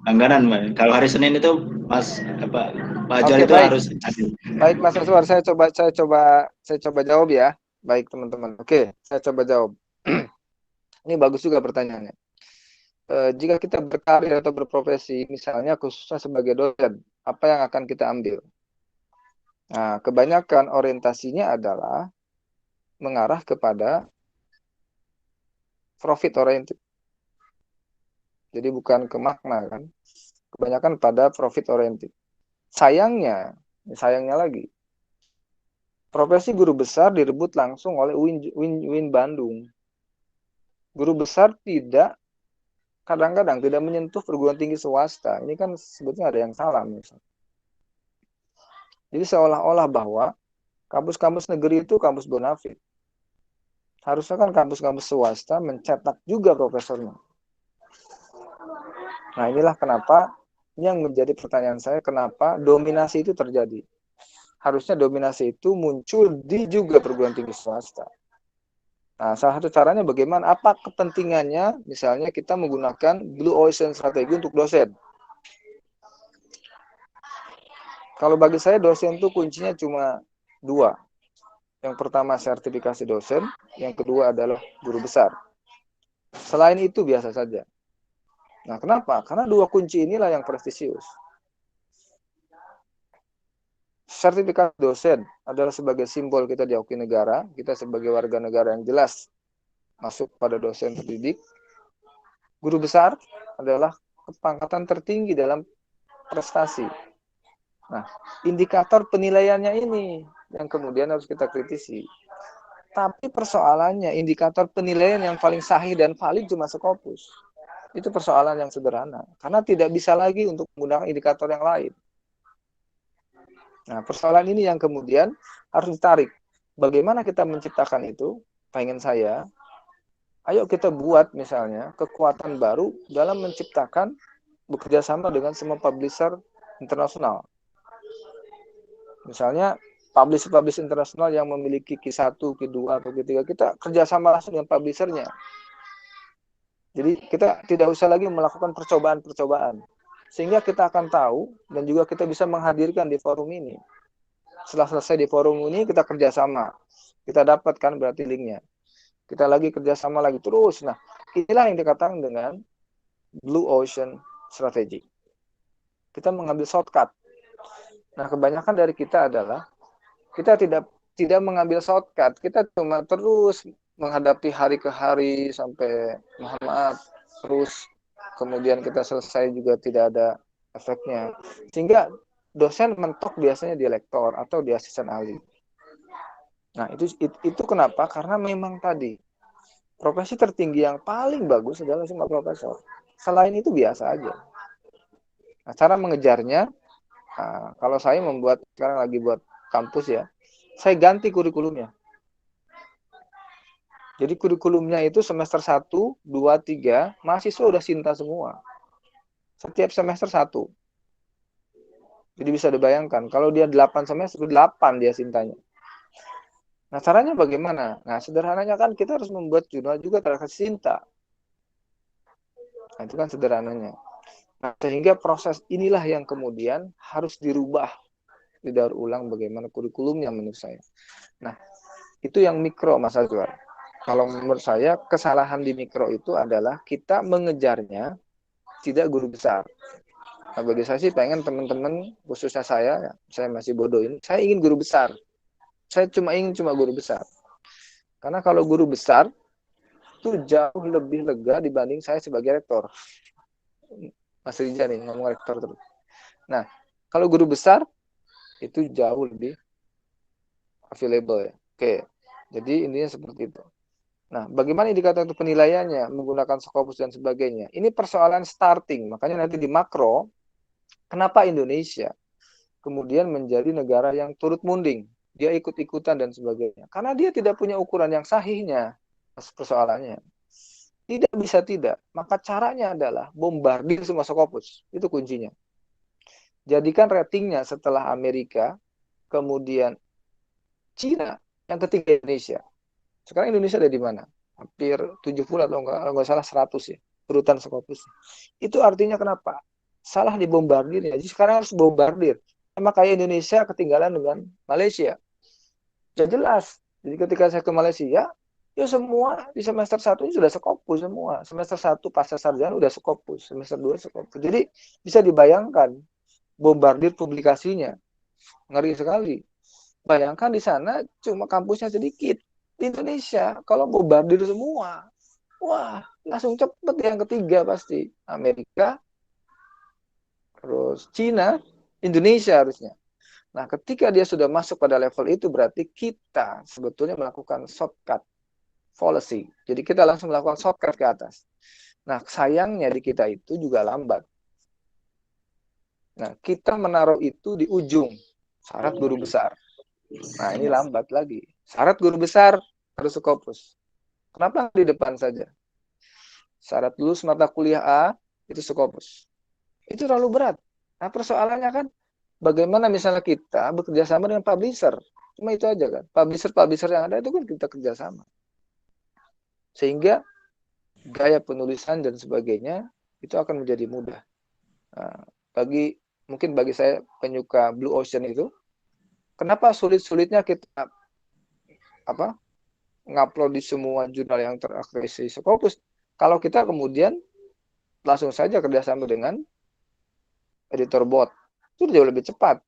Langganan, kalau hari Senin itu Mas Pak Ajwar itu harus hadir. Baik, Mas Ajwar, saya coba jawab ya. Baik, teman-teman. Oke, saya coba jawab. Ini bagus juga pertanyaannya. Jika kita berkarir atau berprofesi, misalnya khususnya sebagai dosen, apa yang akan kita ambil? Nah, kebanyakan orientasinya adalah mengarah kepada profit oriented. Jadi bukan ke makna kan. kebanyakan pada profit oriented. Sayangnya lagi, profesi guru besar direbut langsung oleh UIN Bandung. Guru besar kadang-kadang tidak menyentuh perguruan tinggi swasta. Ini kan sebetulnya ada yang salah misalnya. Jadi seolah-olah bahwa kampus-kampus negeri itu kampus bonafit. Harusnya kan kampus-kampus swasta mencetak juga profesornya. Nah, inilah kenapa yang menjadi pertanyaan saya, kenapa dominasi itu terjadi. Harusnya dominasi itu muncul di juga perguruan tinggi swasta. Nah, salah satu caranya bagaimana, apa kepentingannya, misalnya kita menggunakan Blue Ocean strategi untuk dosen. Kalau bagi saya dosen itu kuncinya cuma 2. Yang pertama sertifikasi dosen, yang kedua adalah guru besar. Selain itu biasa saja. Nah, kenapa? Karena 2 kunci inilah yang prestisius. Sertifikat dosen adalah sebagai simbol kita diakui negara, kita sebagai warga negara yang jelas masuk pada dosen terdidik. Guru besar adalah kepangkatan tertinggi dalam prestasi. Nah, indikator penilaiannya ini yang kemudian harus kita kritisi. Tapi persoalannya, indikator penilaian yang paling sahih dan valid cuma Scopus. Itu persoalan yang sederhana. Karena tidak bisa lagi untuk menggunakan indikator yang lain. Nah, persoalan ini yang kemudian harus ditarik. Bagaimana kita menciptakan itu? Pengen saya, ayo kita buat misalnya kekuatan baru dalam menciptakan bekerja sama dengan semua publisher internasional. Misalnya publisher internasional yang memiliki Q1, Q2, atau Q3, kita kerjasama langsung dengan publishernya. Jadi kita tidak usah lagi melakukan percobaan-percobaan. Sehingga kita akan tahu dan juga kita bisa menghadirkan di forum ini. Setelah selesai di forum ini, kita kerjasama. Kita dapatkan berarti linknya. Kita lagi kerjasama lagi terus. Nah, inilah yang dikatakan dengan Blue Ocean Strategy. Kita mengambil shortcut. Nah, kebanyakan dari kita adalah kita tidak mengambil shortcut. Kita cuma terus menghadapi hari ke hari sampai mohon maaf terus, kemudian kita selesai juga tidak ada efeknya. Sehingga dosen mentok biasanya di lektor atau di asisten ahli. Nah, itu kenapa? Karena memang tadi profesi tertinggi yang paling bagus adalah cuma profesor. Selain itu biasa aja. Nah, cara mengejarnya, kalau saya membuat sekarang lagi buat kampus ya, saya ganti kurikulumnya. Jadi kurikulumnya itu semester 1, 2, 3, mahasiswa udah Sinta semua. Setiap semester 1. Jadi bisa dibayangkan, kalau dia 8 semester, 8 dia Sintanya. Nah, caranya bagaimana? Nah, sederhananya kan kita harus membuat jurnal juga terkait Sinta. Nah, itu kan sederhananya. Nah, sehingga proses inilah yang kemudian harus dirubah, didaur ulang bagaimana kurikulumnya menurut saya. Nah, itu yang mikro, Mas Azwar. Kalau menurut saya, kesalahan di mikro itu adalah kita mengejarnya tidak guru besar. Nah, bagi saya sih pengen teman-teman, khususnya saya masih bodoh ini, saya ingin guru besar. Saya ingin guru besar. Karena kalau guru besar, itu jauh lebih lega dibanding saya sebagai rektor. Mas Rija nih, ngomong rektor terus. Nah, kalau guru besar, itu jauh lebih available ya. Oke, jadi intinya seperti itu. Nah, bagaimana indikator itu penilaiannya, menggunakan Scopus dan sebagainya. Ini persoalan starting, makanya nanti di makro, kenapa Indonesia kemudian menjadi negara yang turut munding, dia ikut-ikutan dan sebagainya. Karena dia tidak punya ukuran yang sahihnya, persoalannya. Tidak bisa tidak, maka caranya adalah bombardir semua Scopus, itu kuncinya. Jadikan ratingnya setelah Amerika, kemudian Cina, yang ketiga Indonesia. Sekarang Indonesia ada di mana? Hampir 70 atau enggak salah 100 ya, urutan Scopus. Itu artinya kenapa? Salah dibombardir ya. Jadi sekarang harus bombardir. Sama kayak Indonesia ketinggalan dengan Malaysia. Ya jelas. Jadi ketika saya ke Malaysia, ya semua di semester 1 ini sudah Scopus semua. Semester 1 pasca sarjana udah Scopus, semester 2 Scopus. Jadi bisa dibayangkan bombardir publikasinya. Ngeri sekali. Bayangkan di sana cuma kampusnya sedikit. Di Indonesia, kalau bombardir semua, wah, langsung cepet yang ketiga pasti. Amerika, terus Cina, Indonesia harusnya. Nah, ketika dia sudah masuk pada level itu, berarti kita sebetulnya melakukan shortcut policy. Jadi kita langsung melakukan shortcut ke atas. Nah, sayangnya di kita itu juga lambat. Nah, kita menaruh itu di ujung, syarat guru besar. Nah, ini lambat lagi. Syarat guru besar harus Scopus. Kenapa di depan saja? Syarat lulus mata kuliah A, itu Scopus. Itu terlalu berat. Nah, persoalannya kan, bagaimana misalnya kita bekerja sama dengan publisher. Cuma itu aja kan. Publisher yang ada itu kan kita kerjasama. Sehingga gaya penulisan dan sebagainya itu akan menjadi mudah. Nah, mungkin bagi saya penyuka Blue Ocean itu, kenapa sulit-sulitnya kita ngupload di semua jurnal yang terakreditasi Scopus, kalau kita kemudian langsung saja kerjasama dengan editor bot, itu jauh lebih cepat.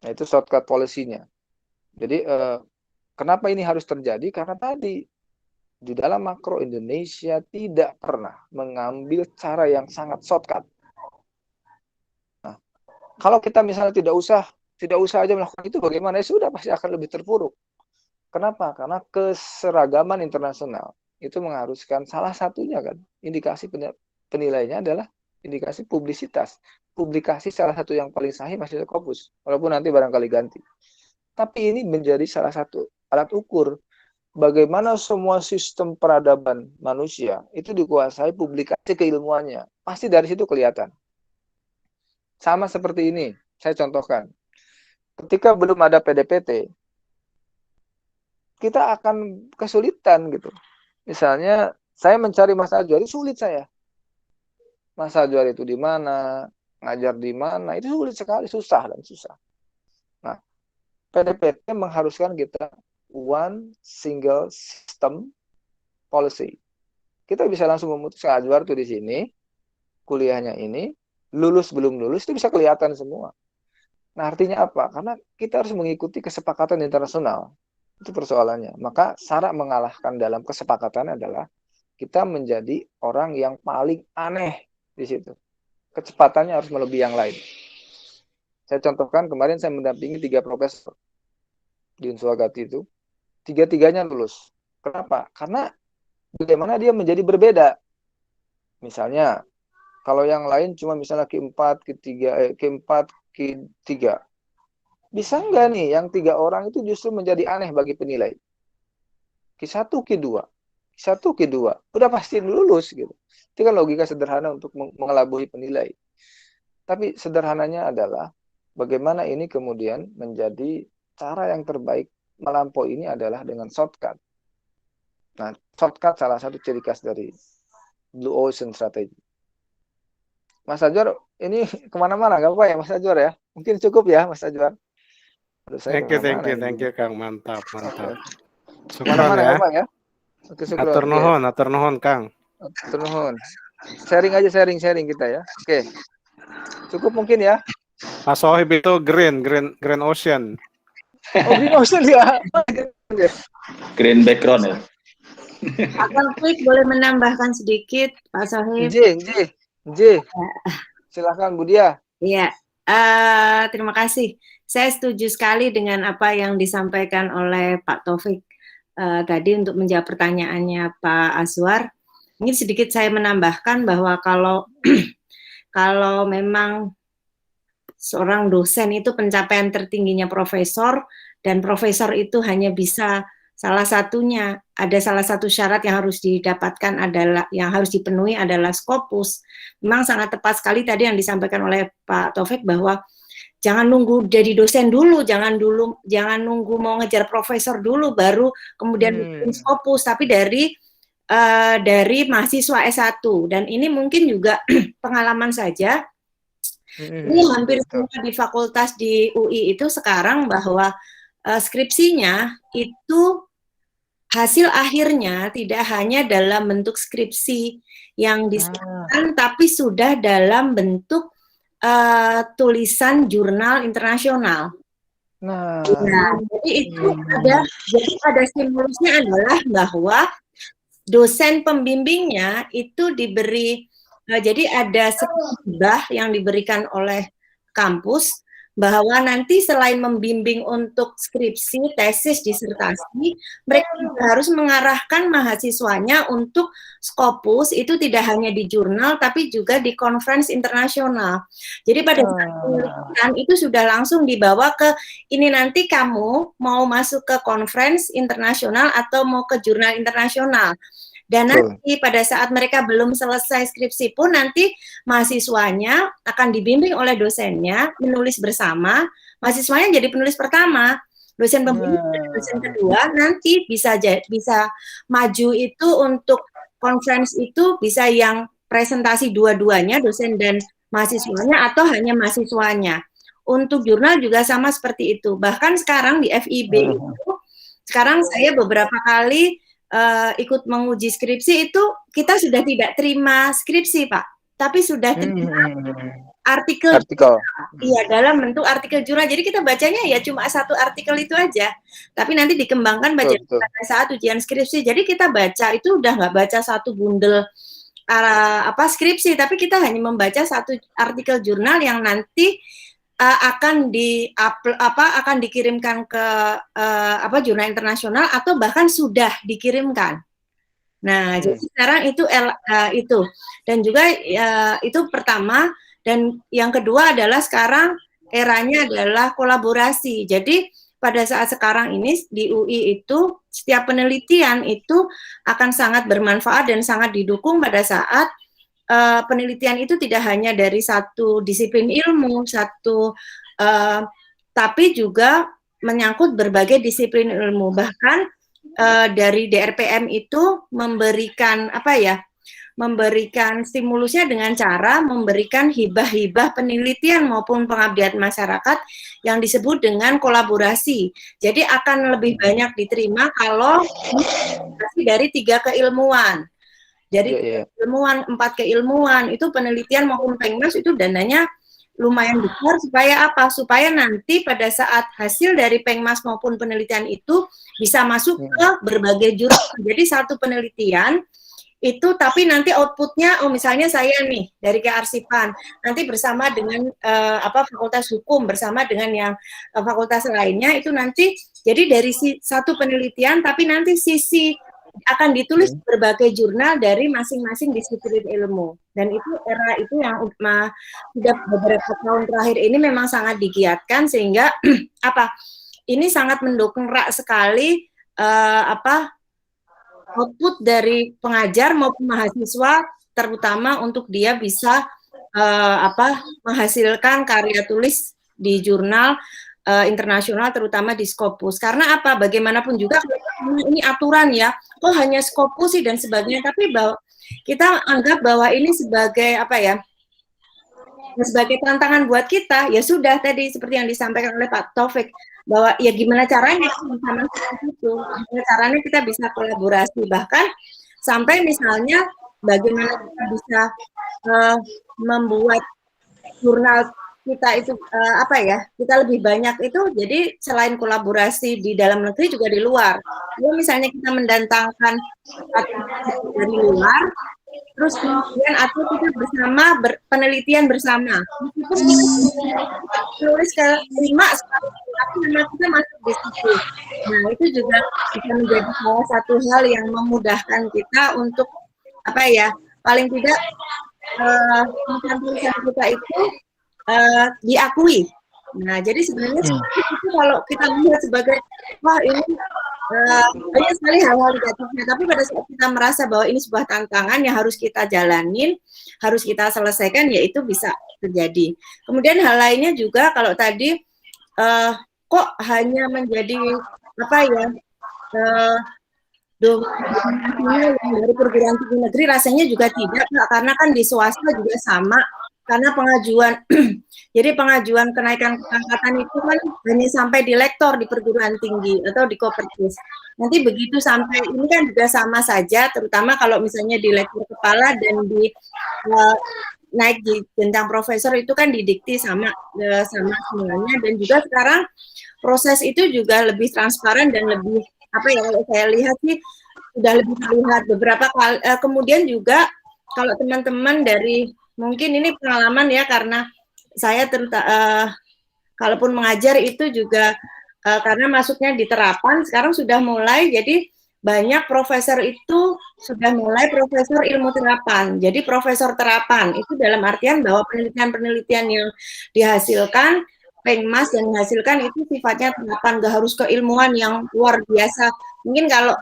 Nah, itu shortcut policy-nya. Jadi kenapa ini harus terjadi? Karena tadi di dalam makro Indonesia tidak pernah mengambil cara yang sangat shortcut. Nah, kalau kita misalnya tidak usah aja melakukan itu, bagaimana? Ya sudah, pasti akan lebih terpuruk. Kenapa? Karena keseragaman internasional itu mengharuskan, salah satunya kan, indikasi penilainya adalah indikasi publisitas. Publikasi salah satu yang paling sahih masih Scopus, walaupun nanti barangkali ganti. Tapi ini menjadi salah satu alat ukur bagaimana semua sistem peradaban manusia itu dikuasai publikasi keilmuannya. Pasti dari situ kelihatan. Sama seperti ini, saya contohkan. Ketika belum ada PDPT, kita akan kesulitan gitu. Misalnya, saya mencari Mas Ajwar, itu sulit saya. Mas Ajwar itu di mana, ngajar di mana, itu sulit sekali, susah. Nah, PDPT mengharuskan kita one single system policy. Kita bisa langsung memutuskan Ajwar tuh di sini, kuliahnya ini, lulus belum lulus itu bisa kelihatan semua. Nah, artinya apa? Karena kita harus mengikuti kesepakatan internasional. Itu persoalannya. Maka syarat mengalahkan dalam kesepakatan adalah kita menjadi orang yang paling aneh di situ. Kecepatannya harus melebihi yang lain. Saya contohkan, kemarin saya mendampingi 3 profesor di Unswagati itu. 3-tiganya lulus. Kenapa? Karena bagaimana dia menjadi berbeda. Misalnya, kalau yang lain cuma misalnya Q4, Q3. Bisa nggak nih yang 3 orang itu justru menjadi aneh bagi penilai? Q1, Q2. Udah pasti lulus gitu. Itu kan logika sederhana untuk mengelabui penilai. Tapi sederhananya adalah bagaimana ini kemudian menjadi cara yang terbaik melampaui ini adalah dengan shortcut. Nah, shortcut salah satu ciri khas dari Blue Ocean Strategy. Mas Ajwar, ini kemana-mana nggak apa ya Mas Ajwar ya? Mungkin cukup ya Mas Ajwar. Thank you Kang, mantap. Syukran ya. Oke, atur nuhun Kang. Atur nuhun. Sharing kita ya. Oke. Cukup mungkin ya. Mas Sohib itu green ocean. Oh, green ocean ya. Green background ya. Akan quick boleh menambahkan sedikit Pak Sohib. J. Silakan Bu Dia. Iya. Terima kasih. Saya setuju sekali dengan apa yang disampaikan oleh Pak Taufik tadi untuk menjawab pertanyaannya Pak Azwar. Ini sedikit saya menambahkan bahwa kalau memang seorang dosen itu pencapaian tertingginya profesor, dan profesor itu hanya bisa salah satu syarat yang harus didapatkan adalah, yang harus dipenuhi adalah Scopus. Memang sangat tepat sekali tadi yang disampaikan oleh Pak Taufik bahwa jangan nunggu jadi dosen dulu, jangan nunggu mau ngejar profesor dulu baru kemudian bikin Scopus, tapi dari mahasiswa S1. Dan ini mungkin juga pengalaman saja. Ini hampir semua di fakultas di UI itu sekarang bahwa skripsinya itu hasil akhirnya tidak hanya dalam bentuk skripsi yang diserahkan, tapi sudah dalam bentuk tulisan jurnal internasional. Nah, jadi itu ada stimulusnya adalah bahwa dosen pembimbingnya itu diberi Jadi ada sebuah yang diberikan oleh kampus bahwa nanti selain membimbing untuk skripsi, tesis, disertasi, mereka juga harus mengarahkan mahasiswanya untuk Scopus itu tidak hanya di jurnal tapi juga di conference internasional. Jadi pada saat penelitian itu sudah langsung dibawa ke ini nanti kamu mau masuk ke conference internasional atau mau ke jurnal internasional. Dan nanti pada saat mereka belum selesai skripsi pun nanti mahasiswanya akan dibimbing oleh dosennya menulis bersama, mahasiswanya jadi penulis pertama, dosen pembimbing dosen kedua, nanti bisa maju itu untuk conference itu bisa yang presentasi dua-duanya dosen dan mahasiswanya atau hanya mahasiswanya. Untuk jurnal juga sama seperti itu. Bahkan sekarang di FIB itu sekarang saya beberapa kali ikut menguji skripsi itu kita sudah tidak terima skripsi Pak, tapi sudah terima artikel. Iya, dalam bentuk artikel jurnal. Jadi kita bacanya ya cuma satu artikel itu aja, tapi nanti dikembangkan pada saat ujian skripsi. Jadi kita baca itu udah nggak baca satu bundel skripsi, tapi kita hanya membaca satu artikel jurnal yang nanti akan dikirimkan ke jurnal internasional atau bahkan sudah dikirimkan. Nah, jadi sekarang itu dan juga itu pertama, dan yang kedua adalah sekarang eranya adalah kolaborasi. Jadi pada saat sekarang ini di UI itu setiap penelitian itu akan sangat bermanfaat dan sangat didukung pada saat penelitian itu tidak hanya dari satu disiplin ilmu, tapi juga menyangkut berbagai disiplin ilmu. Bahkan dari DRPM itu memberikan memberikan stimulusnya dengan cara memberikan hibah-hibah penelitian maupun pengabdian masyarakat yang disebut dengan kolaborasi. Jadi akan lebih banyak diterima kalau dari 3 keilmuan. Jadi ilmuwan, 4 keilmuan itu penelitian maupun Pengmas itu dananya lumayan besar supaya apa? Supaya nanti pada saat hasil dari Pengmas maupun penelitian itu bisa masuk ke berbagai jurnal. Jadi satu penelitian itu tapi nanti outputnya, misalnya saya nih dari kearsipan nanti bersama dengan fakultas hukum bersama dengan yang fakultas lainnya itu nanti jadi dari satu penelitian tapi nanti sisi akan ditulis berbagai jurnal dari masing-masing disiplin ilmu. Dan itu era itu yang sudah beberapa tahun terakhir ini memang sangat digiatkan sehingga ini sangat mendukung sekali output dari pengajar maupun mahasiswa, terutama untuk dia bisa menghasilkan karya tulis di jurnal internasional, terutama di Scopus. Karena apa? Bagaimanapun juga ini aturan ya, kok hanya Scopus sih dan sebagainya. Tapi kita anggap bahwa ini sebagai sebagai tantangan buat kita. Ya sudah tadi seperti yang disampaikan oleh Pak Taufik bahwa ya gimana caranya gimana caranya kita bisa kolaborasi, bahkan sampai misalnya bagaimana kita bisa membuat jurnal kita itu kita lebih banyak itu, jadi selain kolaborasi di dalam negeri juga di luar. Kalau misalnya kita mendatangkan dari luar, terus kemudian atau kita bersama penelitian bersama, tulis ke 5 tapi nama kita masuk di situ. Nah itu juga bisa menjadi salah satu hal yang memudahkan kita untuk paling tidak tulisan kita itu diakui. Nah, jadi sebenarnya itu kalau kita lihat sebagai ini banyak sekali hal-hal negatifnya, tapi pada saat kita merasa bahwa ini sebuah tantangan yang harus kita jalanin, harus kita selesaikan, ya itu bisa terjadi. Kemudian hal lainnya juga kalau tadi kok hanya menjadi dari perguruan tinggi negeri, rasanya juga tidak, karena kan di swasta juga sama. Karena pengajuan kenaikan pangkatan itu kan hanya sampai di lektor di perguruan tinggi atau di Kopertis. Nanti begitu sampai ini kan juga sama saja, terutama kalau misalnya di lektor kepala dan di naik di jenjang profesor itu kan didikti sama semuanya. Dan juga sekarang proses itu juga lebih transparan dan lebih kalau saya lihat sih sudah lebih terlihat beberapa kali. Kemudian juga kalau teman-teman dari, mungkin ini pengalaman ya, karena saya kalaupun mengajar itu juga karena masuknya di terapan, sekarang sudah mulai, jadi banyak profesor itu sudah mulai profesor ilmu terapan. Jadi profesor terapan itu dalam artian bahwa penelitian-penelitian yang dihasilkan, Pengmas yang menghasilkan itu sifatnya terapan, gak harus keilmuan yang luar biasa. Mungkin kalau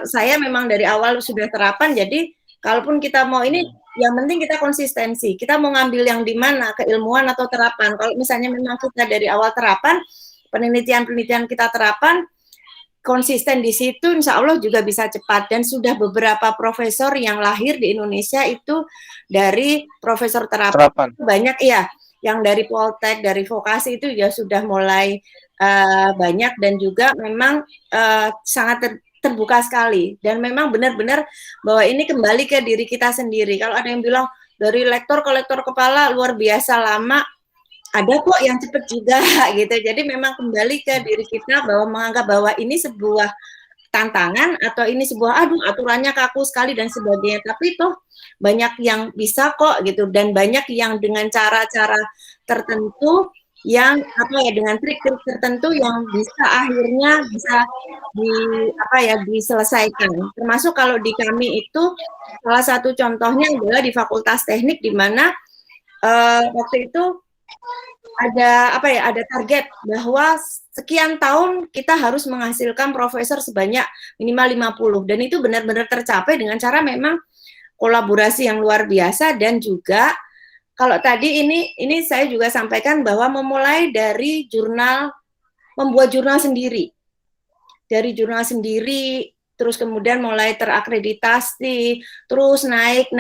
saya memang dari awal sudah terapan, jadi kalaupun kita mau ini, yang penting kita konsistensi. Kita mau ngambil yang di mana, keilmuan atau terapan. Kalau misalnya memang kita dari awal terapan, penelitian-penelitian kita terapan, konsisten di situ, insya Allah juga bisa cepat. Dan sudah beberapa profesor yang lahir di Indonesia itu dari profesor terapan. Banyak ya, yang dari Poltek, dari vokasi itu ya sudah mulai banyak, dan juga memang sangat terbuka sekali. Dan memang benar-benar bahwa ini kembali ke diri kita sendiri. Kalau ada yang bilang dari lektor ke lektor kepala luar biasa lama, ada kok yang cepat juga gitu. Jadi memang kembali ke diri kita bahwa menganggap bahwa ini sebuah tantangan atau ini sebuah aturannya kaku sekali dan sebagainya. Tapi toh banyak yang bisa kok gitu, dan banyak yang dengan cara-cara tertentu yang dengan trik-trik tertentu yang bisa akhirnya bisa diselesaikan. Termasuk kalau di kami itu salah satu contohnya adalah di Fakultas Teknik, di mana waktu itu ada target bahwa sekian tahun kita harus menghasilkan profesor sebanyak minimal 50, dan itu benar-benar tercapai dengan cara memang kolaborasi yang luar biasa. Dan juga kalau tadi ini saya juga sampaikan bahwa memulai dari membuat jurnal sendiri, dari jurnal sendiri, terus kemudian mulai terakreditasi, terus naik,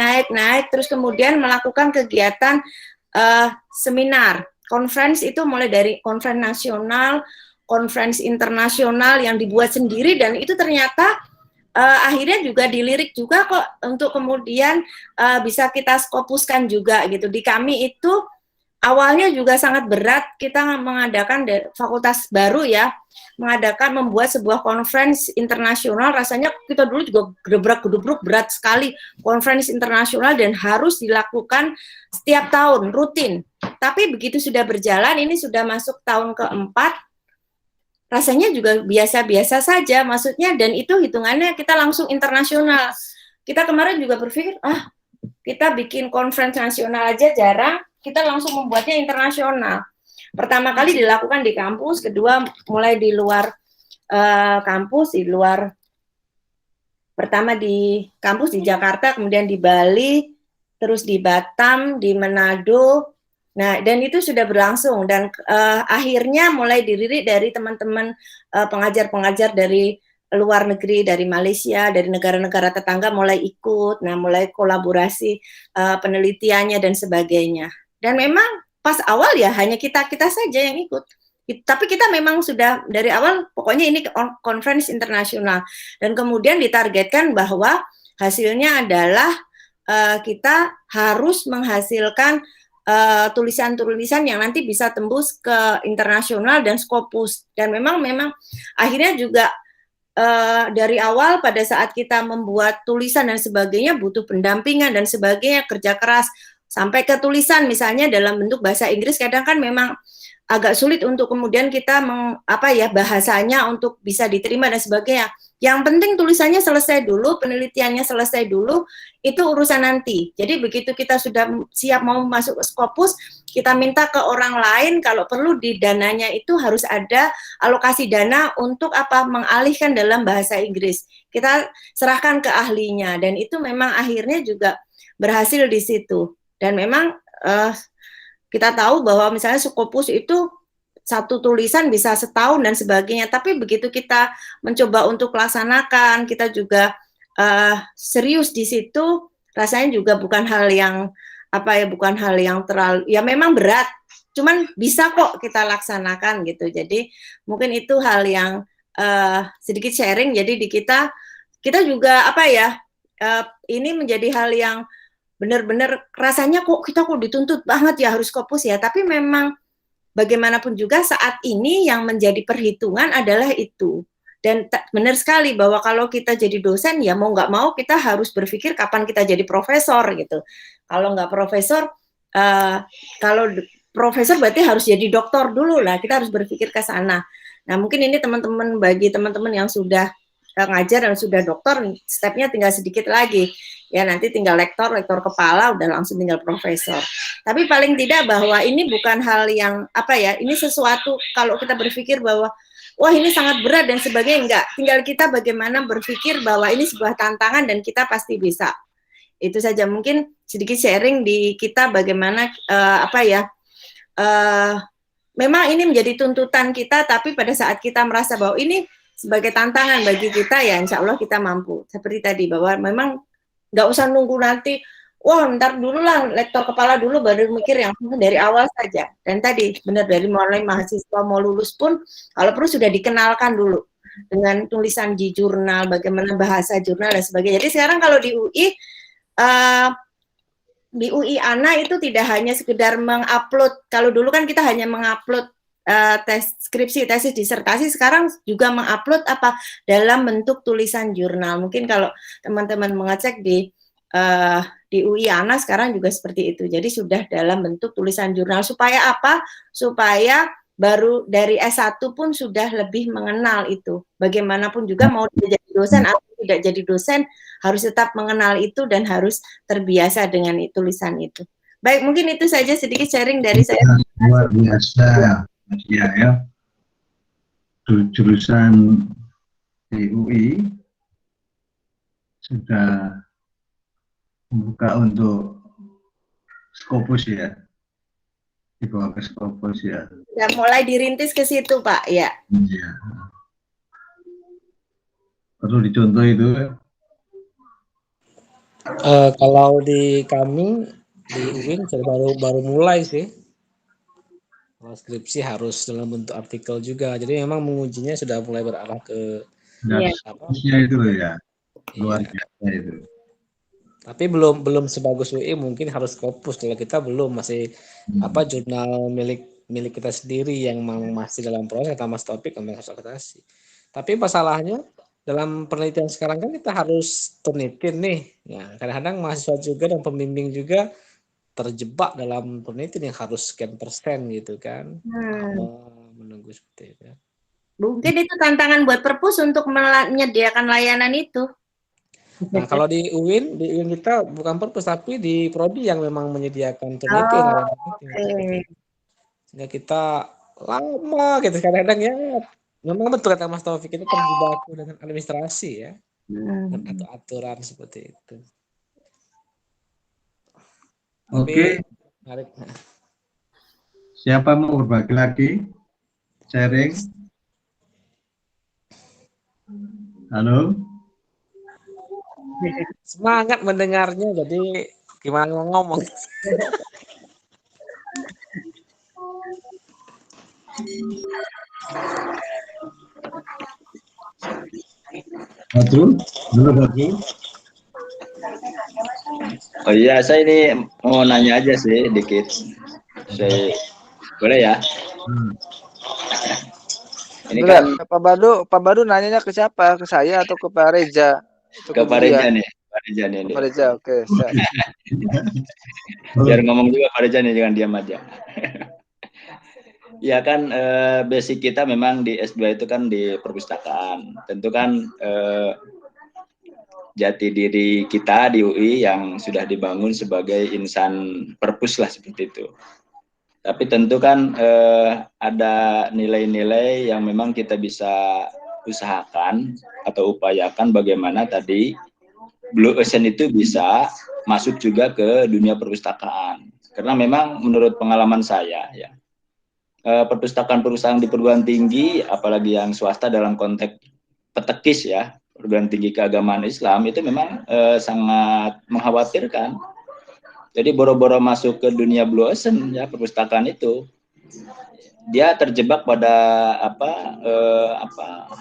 terus kemudian melakukan kegiatan seminar, conference, itu mulai dari conference nasional, conference internasional yang dibuat sendiri, dan itu ternyata akhirnya juga dilirik juga kok untuk kemudian bisa kita skopuskan juga gitu. Di kami itu awalnya juga sangat berat, kita mengadakan fakultas baru ya, membuat sebuah conference internasional. Rasanya kita dulu juga gedebrak-gedebruk, berat sekali, conference internasional, dan harus dilakukan setiap tahun, rutin. Tapi begitu sudah berjalan, ini sudah masuk tahun keempat, rasanya juga biasa-biasa saja, maksudnya, dan itu hitungannya kita langsung internasional. Kita kemarin juga berpikir, kita bikin conference nasional aja jarang, kita langsung membuatnya internasional. Pertama kali dilakukan di kampus, kedua mulai di luar kampus, pertama di kampus di Jakarta, kemudian di Bali, terus di Batam, di Manado. Nah, dan itu sudah berlangsung, dan akhirnya mulai dilirik dari teman-teman pengajar-pengajar dari luar negeri, dari Malaysia, dari negara-negara tetangga mulai ikut, mulai kolaborasi penelitiannya dan sebagainya. Dan memang pas awal ya hanya kita saja yang ikut. Tapi kita memang sudah dari awal, pokoknya ini conference internasional. Dan kemudian ditargetkan bahwa hasilnya adalah kita harus menghasilkan tulisan-tulisan yang nanti bisa tembus ke internasional dan Scopus. Dan memang akhirnya juga dari awal pada saat kita membuat tulisan dan sebagainya butuh pendampingan dan sebagainya, kerja keras sampai ke tulisan misalnya dalam bentuk bahasa Inggris, kadang kan memang agak sulit untuk kemudian kita bahasanya untuk bisa diterima dan sebagainya. Yang penting tulisannya selesai dulu, penelitiannya selesai dulu, itu urusan nanti. Jadi begitu kita sudah siap mau masuk ke Scopus, kita minta ke orang lain, kalau perlu di dananya itu harus ada alokasi dana untuk mengalihkan dalam bahasa Inggris. Kita serahkan ke ahlinya, dan itu memang akhirnya juga berhasil di situ. Dan memang kita tahu bahwa misalnya Scopus itu satu tulisan bisa setahun dan sebagainya, tapi begitu kita mencoba untuk laksanakan, kita juga serius di situ, rasanya juga bukan hal yang bukan hal yang terlalu, ya memang berat, cuman bisa kok kita laksanakan gitu. Jadi mungkin itu hal yang sedikit sharing. Jadi di kita juga ini menjadi hal yang benar-benar rasanya kita dituntut banget ya harus Scopus ya, tapi memang bagaimanapun juga saat ini yang menjadi perhitungan adalah itu. Dan benar sekali bahwa kalau kita jadi dosen ya mau nggak mau kita harus berpikir kapan kita jadi profesor gitu. Kalau nggak profesor, kalau profesor berarti harus jadi doktor dulu lah. Kita harus berpikir ke sana. Nah mungkin ini teman-teman, bagi teman-teman yang sudah ngajar dan sudah doktor, stepnya tinggal sedikit lagi. Ya nanti tinggal lektor kepala, udah langsung tinggal profesor. Tapi paling tidak bahwa ini bukan hal yang ini sesuatu kalau kita berpikir bahwa wah ini sangat berat dan sebagainya, enggak. Tinggal kita bagaimana berpikir bahwa ini sebuah tantangan dan kita pasti bisa. Itu saja mungkin sedikit sharing di kita bagaimana memang ini menjadi tuntutan kita, tapi pada saat kita merasa bahwa ini sebagai tantangan bagi kita, ya insya Allah kita mampu. Seperti tadi bahwa memang nggak usah nunggu nanti, wah ntar dulu lah lektor kepala dulu baru mikir, yang dari awal saja. Dan tadi benar dari mulai mahasiswa mau lulus pun kalau perlu sudah dikenalkan dulu dengan tulisan di jurnal, bagaimana bahasa jurnal dan sebagainya. Jadi sekarang kalau di UI ANA itu tidak hanya sekedar mengupload, kalau dulu kan kita hanya mengupload skripsi, tesis, disertasi, sekarang juga mengupload dalam bentuk tulisan jurnal. Mungkin kalau teman-teman mengecek di UI ANA sekarang juga seperti itu. Jadi sudah dalam bentuk tulisan jurnal. Supaya apa? Supaya baru dari S1 pun sudah lebih mengenal itu. Bagaimanapun juga mau jadi dosen atau tidak jadi dosen, harus tetap mengenal itu dan harus terbiasa dengan tulisan itu. Baik, mungkin itu saja sedikit sharing dari saya. Luar biasa, ya. Jurusan di UI sudah membuka untuk Scopus ya. Dibawa ke Scopus ya. Ya, mulai dirintis ke situ, Pak, ya. Iya. Perlu dicontoh itu. Kalau di kami di UIN baru mulai sih. Kalau skripsi harus dalam bentuk artikel juga. Jadi memang mengujinya sudah mulai berarah ke itu ya. Luar biasa itu. Tapi belum sebagus UI, mungkin harus Scopus. Kalau kita belum, masih jurnal milik kita sendiri yang masih dalam proses, sama topik sama akreditasi. Tapi masalahnya dalam penelitian sekarang kan kita harus turnitin nih. Ya, kadang-kadang mahasiswa juga dan pembimbing juga terjebak dalam penelitian yang harus sekian persen gitu kan. Menunggu seperti itu. Mungkin itu tantangan buat perpus untuk menyediakan layanan itu. Nah, kalau di UIN kita bukan perpus tapi di prodi yang memang menyediakan penelitian. Sehingga kita lama gitu kadang-kadang ya. Memang betul kata Mas Taufik, itu terjebak dengan administrasi ya, atau aturan seperti itu. Oke. Siapa mau berbagi lagi? Sharing? Halo? Semangat mendengarnya, jadi gimana ngomong? Batu? Oh iya, saya ini mau nanya aja sih dikit. Boleh ya? Ini kan Pak Badu nanyanya ke siapa? Ke saya atau ke Pak Reza? Ke Pak Reza nih. Pak Reza, oke. Biar ngomong juga Pak Reza nih, jangan diam aja. Ya kan basic kita memang di S2 itu kan di perpustakaan. Tentu kan jati diri kita di UI yang sudah dibangun sebagai insan perpus lah seperti itu. Tapi tentu kan ada nilai-nilai yang memang kita bisa usahakan atau upayakan bagaimana tadi Blue Ocean itu bisa masuk juga ke dunia perpustakaan. Karena memang menurut pengalaman saya ya, perpustakaan perusahaan di perguruan tinggi, apalagi yang swasta dalam konteks petekis ya, perguruan tinggi keagamaan Islam itu memang sangat mengkhawatirkan. Jadi boro-boro masuk ke dunia Blue Ocean ya, perpustakaan itu, dia terjebak pada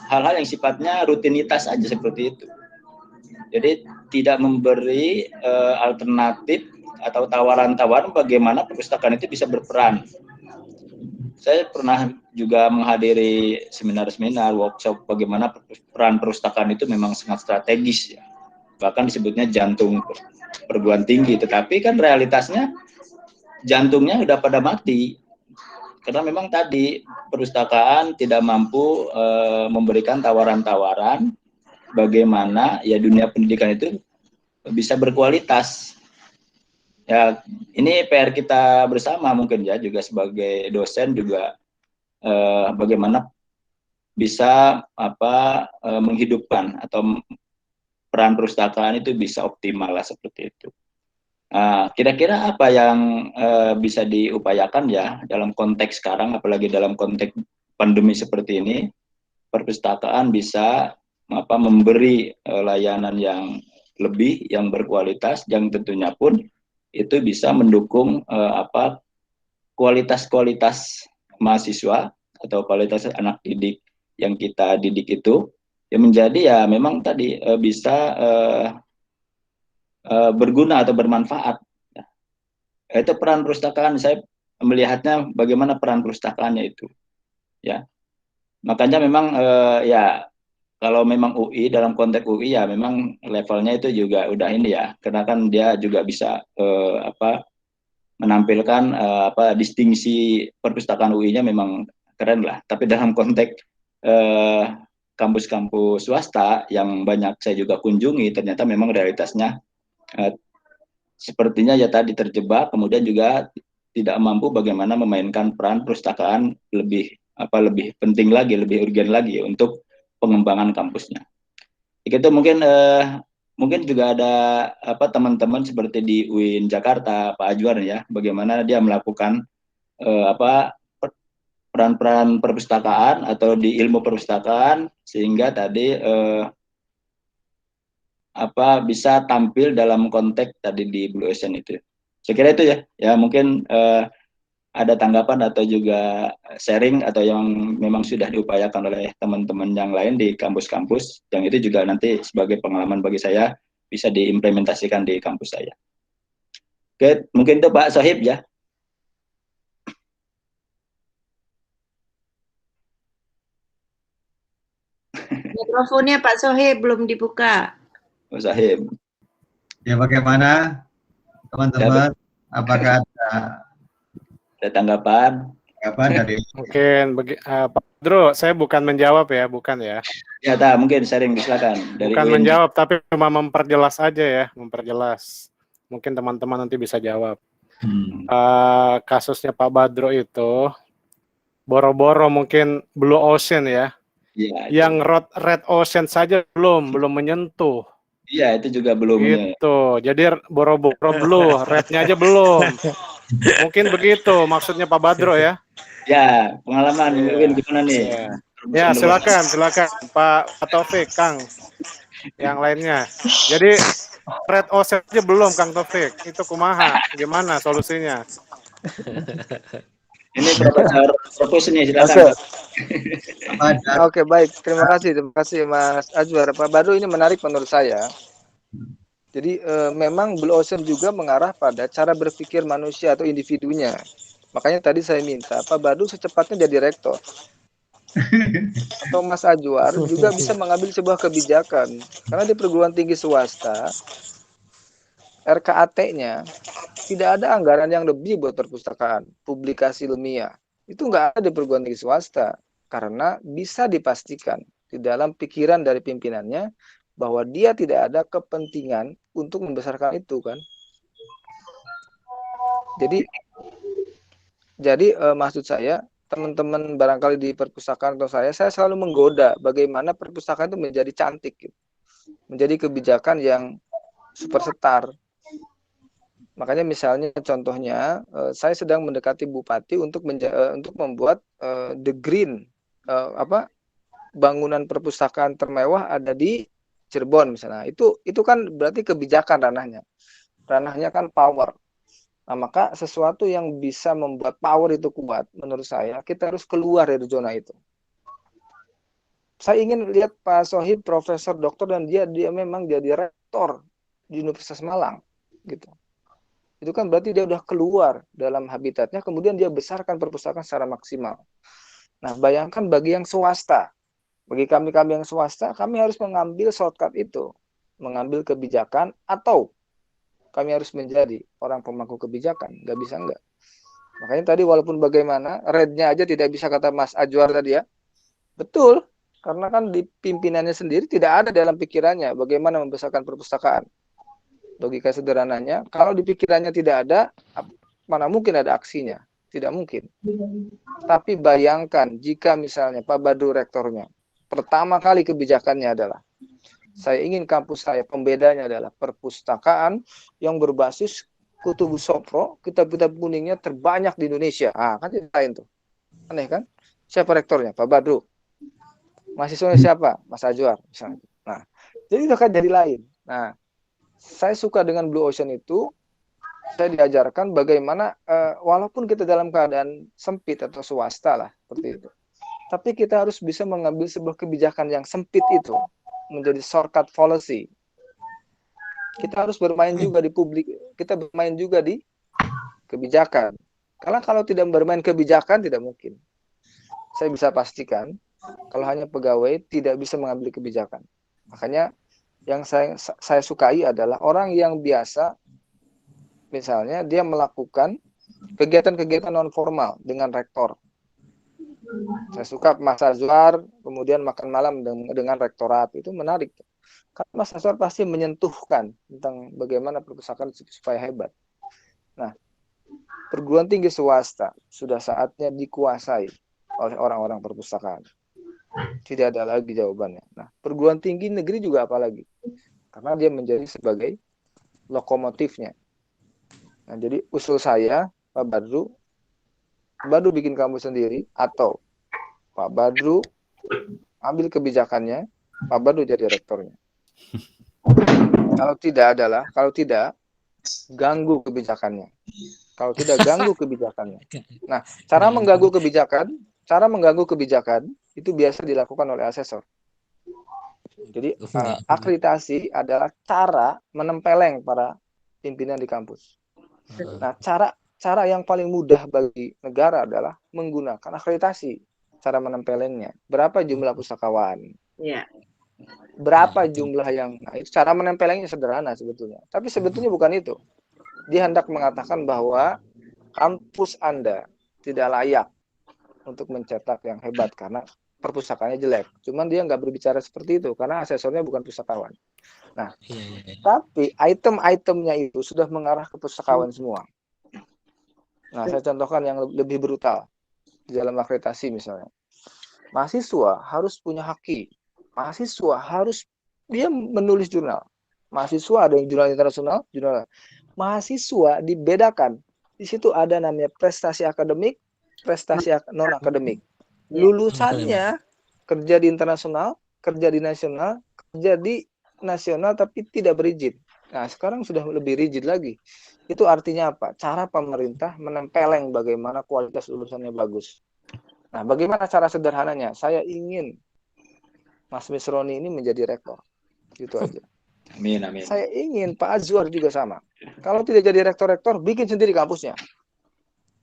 hal-hal yang sifatnya rutinitas aja seperti itu. Jadi tidak memberi alternatif atau tawaran-tawaran bagaimana perpustakaan itu bisa berperan. saya pernah juga menghadiri seminar-seminar, workshop bagaimana peran perpustakaan itu memang sangat strategis ya. Bahkan disebutnya jantung perguruan tinggi, tetapi kan realitasnya jantungnya udah pada mati. Karena memang tadi perpustakaan tidak mampu memberikan tawaran-tawaran bagaimana ya dunia pendidikan itu bisa berkualitas. Ya, ini PR kita bersama mungkin ya, juga sebagai dosen juga bagaimana bisa menghidupkan atau peran perpustakaan itu bisa optimal lah seperti itu. Kira-kira apa yang bisa diupayakan ya dalam konteks sekarang, apalagi dalam konteks pandemi seperti ini, perpustakaan bisa memberi layanan yang lebih, yang berkualitas, yang tentunya pun itu bisa mendukung kualitas-kualitas mahasiswa atau kualitas anak didik yang kita didik itu ya menjadi ya memang tadi bisa berguna atau bermanfaat. Itu peran perpustakaan, saya melihatnya bagaimana peran perpustakaannya itu. Ya, makanya memang ya kalau memang UI, dalam konteks UI ya memang levelnya itu juga udah ini ya, karena kan dia juga bisa menampilkan distingsi perpustakaan UI-nya memang keren lah. Tapi dalam konteks kampus-kampus swasta yang banyak saya juga kunjungi, ternyata memang realitasnya sepertinya ya tadi terjebak, kemudian juga tidak mampu bagaimana memainkan peran perpustakaan lebih penting lagi, lebih urgen lagi untuk pengembangan kampusnya. Itu mungkin juga ada teman-teman seperti di UIN Jakarta, Pak Ajwar ya, bagaimana dia melakukan peran-peran perpustakaan atau di ilmu perpustakaan sehingga tadi bisa tampil dalam konteks tadi di Blue Ocean itu. Saya kira itu ya mungkin ada tanggapan atau juga sharing atau yang memang sudah diupayakan oleh teman-teman yang lain di kampus-kampus, yang itu juga nanti sebagai pengalaman bagi saya bisa diimplementasikan di kampus saya. Oke, mungkin itu Pak Sohib ya. Mikrofonnya Pak Sohib belum dibuka. Pak Sohib. Ya, bagaimana teman-teman? Apakah ada tanggapan dari mungkin Pak Badro, saya bukan menjawab ya, bukan ya. Ya, mungkin sharing, silakan. Bukan menjawab, tapi cuma memperjelas aja ya, memperjelas. Mungkin teman-teman nanti bisa jawab. Kasusnya Pak Badro itu boro-boro mungkin Blue Ocean ya. Ya, yang Red Ocean saja belum menyentuh. Iya, itu juga belum. Gitu. Jadi boro-boro Blue, Red-nya aja belum. Mungkin begitu maksudnya Pak Badro ya. Ya, pengalaman mungkin gimana nih? Ya, silakan Pak Taufik, Kang. Yang lainnya. Jadi Red Ocean aja belum, Kang Taufik. Itu kumaha? Gimana solusinya? Ini Profesor Fokus nih, silakan. Oke, baik. Terima kasih Mas Ajwar. Pak Badru, ini menarik menurut saya. Jadi memang Blue Ocean juga mengarah pada cara berpikir manusia atau individunya. Makanya tadi saya minta Pak Badru secepatnya jadi rektor. Atau Mas Ajwar juga bisa mengambil sebuah kebijakan. Karena di perguruan tinggi swasta, RKAT-nya tidak ada anggaran yang lebih buat perpustakaan, publikasi ilmiah. Itu nggak ada di perguruan tinggi swasta. Karena bisa dipastikan di dalam pikiran dari pimpinannya bahwa dia tidak ada kepentingan untuk membesarkan itu kan. Jadi maksud saya teman-teman barangkali di perpustakaan atau saya selalu menggoda bagaimana perpustakaan itu menjadi cantik, gitu. Menjadi kebijakan yang superstar. Makanya misalnya contohnya saya sedang mendekati bupati untuk membuat the green bangunan perpustakaan termewah ada di Cirebon misalnya. Itu kan berarti kebijakan ranahnya. Ranahnya kan power. Nah, maka sesuatu yang bisa membuat power itu kuat, menurut saya kita harus keluar dari zona itu. Saya ingin lihat Pak Sohib profesor doktor dan dia memang jadi rektor di Universitas Malang gitu. itu kan berarti dia udah keluar dalam habitatnya, kemudian dia besarkan perpustakaan secara maksimal. Nah, bayangkan bagi yang swasta, bagi kami yang swasta, kami harus mengambil shortcut itu, mengambil kebijakan, atau kami harus menjadi orang pemangku kebijakan, nggak bisa nggak. Makanya tadi walaupun bagaimana, red-nya aja tidak bisa, kata Mas Ajwar tadi ya, betul, karena kan di pimpinannya sendiri tidak ada dalam pikirannya bagaimana membesarkan perpustakaan. Logika sederhananya, kalau di pikirannya tidak ada, mana mungkin ada aksinya? Tidak mungkin. Tapi bayangkan jika misalnya Pak Badru rektornya, pertama kali kebijakannya adalah, saya ingin kampus saya pembedanya adalah perpustakaan yang berbasis Kutubus Sofro, kitab-kitab kuningnya terbanyak di Indonesia. Ah, kan tidak lain tuh. Aneh kan? Siapa rektornya? Pak Badru. Mahasiswanya siapa? Mas Ajwar misalnya. Nah, jadi itu kan jadi lain. Nah, saya suka dengan Blue Ocean itu, saya diajarkan bagaimana walaupun kita dalam keadaan sempit atau swasta lah seperti itu, tapi kita harus bisa mengambil sebuah kebijakan yang sempit itu menjadi shortcut policy. Kita harus bermain juga di publik, kita bermain juga di kebijakan. Karena kalau tidak bermain kebijakan tidak mungkin. Saya bisa pastikan kalau hanya pegawai tidak bisa mengambil kebijakan. Makanya yang saya sukai adalah orang yang biasa, misalnya dia melakukan kegiatan-kegiatan non formal dengan rektor. Saya suka Mas Azwar kemudian makan malam dengan rektorat, itu menarik. Karena Mas Azwar pasti menyentuhkan tentang bagaimana perpustakaan supaya hebat. Nah, perguruan tinggi swasta sudah saatnya dikuasai oleh orang-orang perpustakaan. Tidak ada lagi jawabannya. Nah, perguruan tinggi negeri juga apalagi. Karena dia menjadi sebagai lokomotifnya. Nah, jadi usul saya, Pak Badru bikin kampus sendiri, atau Pak Badru ambil kebijakannya, Pak Badru jadi rektornya. Kalau tidak, ganggu kebijakannya. Kalau tidak, ganggu kebijakannya. Nah, cara mengganggu kebijakan itu biasa dilakukan oleh asesor. Jadi akreditasi adalah cara menempeleng para pimpinan di kampus. Nah, cara yang paling mudah bagi negara adalah menggunakan akreditasi. Cara menempelengnya. Berapa jumlah pustakawan? Ya. Berapa jumlah yang... Nah, itu cara menempelengnya sederhana sebetulnya. Tapi sebetulnya bukan itu. Dia hendak mengatakan bahwa kampus Anda tidak layak untuk mencetak yang hebat karena perpustakaannya jelek. Cuman dia nggak berbicara seperti itu karena asesornya bukan pustakawan. Nah, tapi item-itemnya itu sudah mengarah ke pustakawan semua. Nah, saya contohkan yang lebih brutal di dalam akreditasi misalnya. Mahasiswa harus punya haki. Mahasiswa harus dia menulis jurnal. Mahasiswa ada yang jurnal internasional, jurnal. Mahasiswa dibedakan. Di situ ada namanya prestasi akademik, prestasi non akademik. Lulusannya kerja di internasional, kerja di nasional, kerja di nasional tapi tidak berizin. Nah, sekarang sudah lebih rigid lagi. Itu artinya apa? Cara pemerintah menempeleng bagaimana kualitas lulusannya bagus. Nah, bagaimana cara sederhananya? Saya ingin Mas Misroni ini menjadi rektor. Itu aja. Amin, amin. Saya ingin Pak Azwar juga sama. Kalau tidak jadi rektor-rektor, bikin sendiri kampusnya.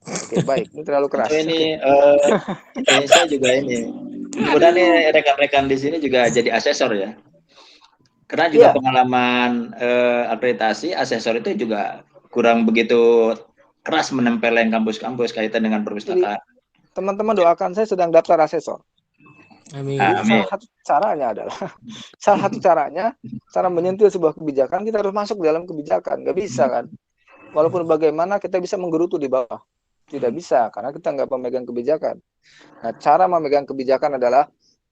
Oke, baik. Ini terlalu keras. Ini saya juga ini. Mudah nih rekan-rekan di sini juga jadi asesor ya. Karena juga pengalaman akreditasi, asesor itu juga kurang begitu keras menempeleng kampus-kampus kaitan dengan perpustakaan. Teman-teman doakan saya sedang daftar asesor. Amin. Salah satu caranya adalah cara menyentuh sebuah kebijakan, kita harus masuk dalam kebijakan. Nggak bisa kan? Walaupun bagaimana kita bisa menggerutu di bawah. Tidak bisa, karena kita nggak memegang kebijakan. Nah, cara memegang kebijakan adalah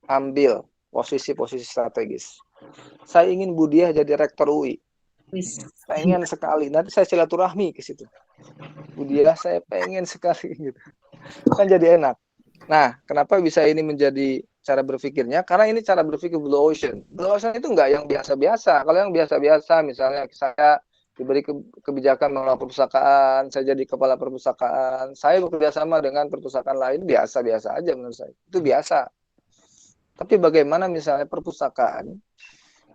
ambil posisi-posisi strategis. Saya ingin Budiah jadi rektor UI. Pengen sekali. Nanti saya silaturahmi ke situ. Budiah, saya pengen sekali. Gitu. Kan jadi enak. Nah, kenapa bisa ini menjadi cara berpikirnya? Karena ini cara berpikir Blue Ocean. Blue Ocean itu nggak yang biasa-biasa. Kalau yang biasa-biasa, misalnya saya diberi kebijakan mengelola perpustakaan, saya jadi kepala perpustakaan, saya bekerja sama dengan perpustakaan lain, biasa-biasa aja menurut saya. Itu biasa. Tapi bagaimana misalnya perpustakaan,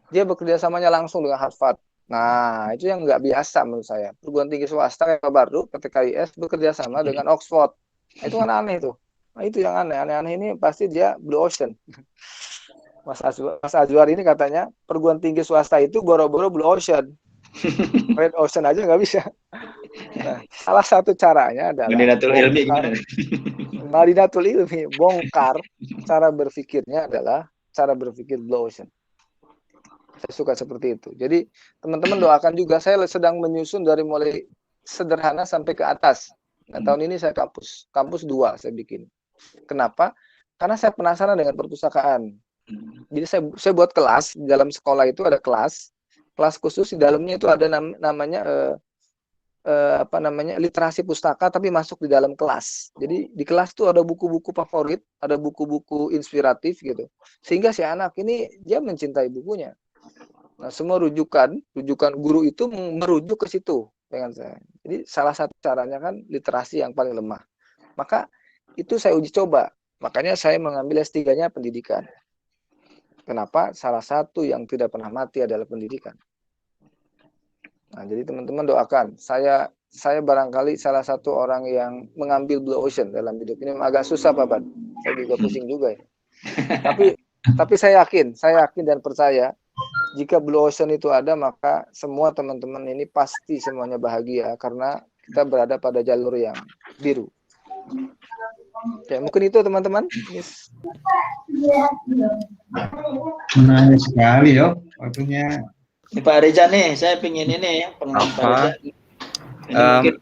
dia bekerja samanya langsung dengan Harvard, Nah, itu yang nggak biasa menurut saya. Perguruan tinggi swasta yang baru, PTKIS bekerja sama dengan Oxford. Nah, itu kan aneh tuh. Nah, itu yang aneh. Aneh-aneh ini pasti dia Blue Ocean. Mas Azwar ini katanya perguruan tinggi swasta itu boro-boro Blue Ocean. Red Ocean aja nggak bisa. Nah, salah satu caranya adalah Madinatul Ilmi gimana? Madinatul Ilmi bongkar cara berpikirnya adalah cara berpikir Blue Ocean. Saya suka seperti itu. Jadi teman-teman doakan juga. Saya sedang menyusun dari mulai sederhana sampai ke atas. Nah, tahun ini saya kampus 2 saya bikin. Kenapa? Karena saya penasaran dengan perpustakaan. Jadi saya buat kelas di dalam sekolah itu ada kelas khusus di dalamnya itu ada namanya literasi pustaka tapi masuk di dalam kelas. Jadi di kelas tuh ada buku-buku favorit, ada buku-buku inspiratif gitu. Sehingga si anak ini dia mencintai bukunya. Nah, semua rujukan guru itu merujuk ke situ dengan saya. Jadi salah satu caranya kan literasi yang paling lemah. Maka itu saya uji coba. Makanya saya mengambil S3-nya pendidikan. Kenapa? Salah satu yang tidak pernah mati adalah pendidikan. Nah, jadi teman-teman doakan. Saya barangkali salah satu orang yang mengambil Blue Ocean dalam hidup ini. Agak susah, Pak Ban. Saya juga pusing juga ya. Tapi saya yakin dan percaya jika Blue Ocean itu ada, maka semua teman-teman ini pasti semuanya bahagia karena kita berada pada jalur yang biru. Ya, mungkin itu teman-teman. Yes. Menarik sekali yo waktunya. Ini Pak Reza nih, saya pingin ini ya, pengalaman Pak Reza. Ini mungkin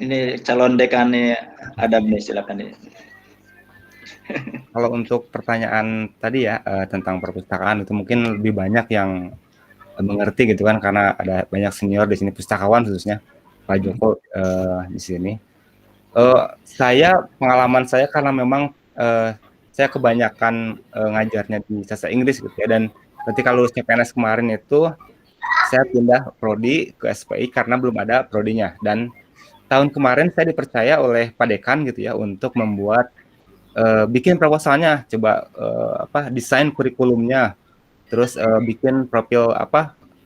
ini calon dekan nih, Adam nih, silakan nih. Kalau untuk pertanyaan tadi ya tentang perpustakaan itu mungkin lebih banyak yang mengerti gitu kan karena ada banyak senior di sini pustakawan khususnya Pak Joko di sini. Pengalaman saya karena memang saya kebanyakan ngajarnya di sastra Inggris gitu ya, dan ketika lulus CPNS kemarin itu saya pindah prodi ke SPI karena belum ada prodinya, dan tahun kemarin saya dipercaya oleh Pak Dekan gitu ya untuk membuat bikin proposalnya, coba desain kurikulumnya, terus bikin profil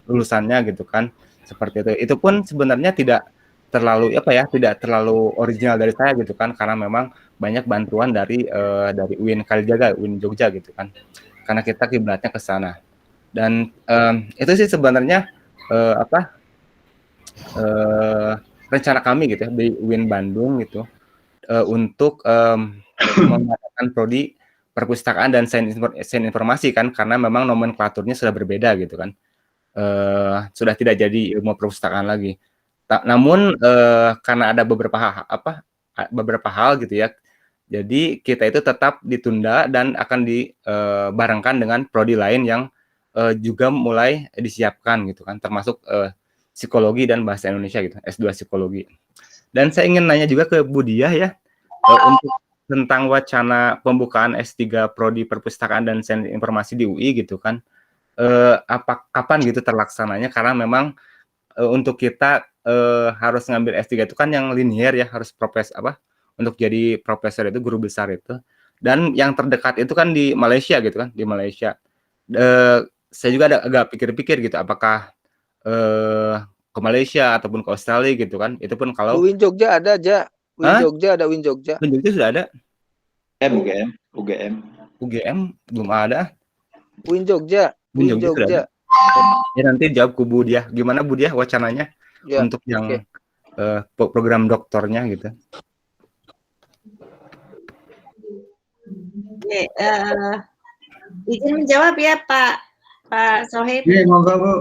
lulusannya gitu kan, seperti itu. Itu pun sebenarnya tidak terlalu tidak terlalu original dari saya gitu kan, karena memang banyak bantuan dari UIN Kalijaga, UIN Jogja gitu kan, karena kita kiblatnya ke sana. Dan itu sih sebenarnya rencana kami gitu ya di UIN Bandung gitu untuk mengadakan prodi perpustakaan dan sains informasi kan, karena memang nomenklaturnya sudah berbeda gitu kan, sudah tidak jadi ilmu perpustakaan lagi. Namun karena ada beberapa hal gitu ya, jadi kita itu tetap ditunda dan akan dibarengkan dengan prodi lain yang juga mulai disiapkan gitu kan, termasuk psikologi dan bahasa Indonesia gitu, S2 psikologi. Dan saya ingin nanya juga ke Budiah ya, untuk tentang wacana pembukaan S3 prodi perpustakaan dan sains informasi di UI gitu kan, kapan gitu terlaksananya, karena memang untuk kita harus ngambil S3 itu kan yang linear ya, harus untuk jadi profesor itu, guru besar itu, dan yang terdekat itu kan di Malaysia gitu kan, di Malaysia. Saya juga agak pikir-pikir gitu, apakah ke Malaysia ataupun ke Australia gitu kan, itu pun kalau UIN Jogja ada aja. UIN Jogja ada, UIN Jogja. UIN Jogja sudah ada. UGM belum ada. UIN Jogja. UIN Jogja. Ya nanti jawab ke Budiah. Gimana Budiah wacananya untuk yang program doktornya gitu? Oke, izin menjawab ya Pak Sohib. Iya, monggo Bu.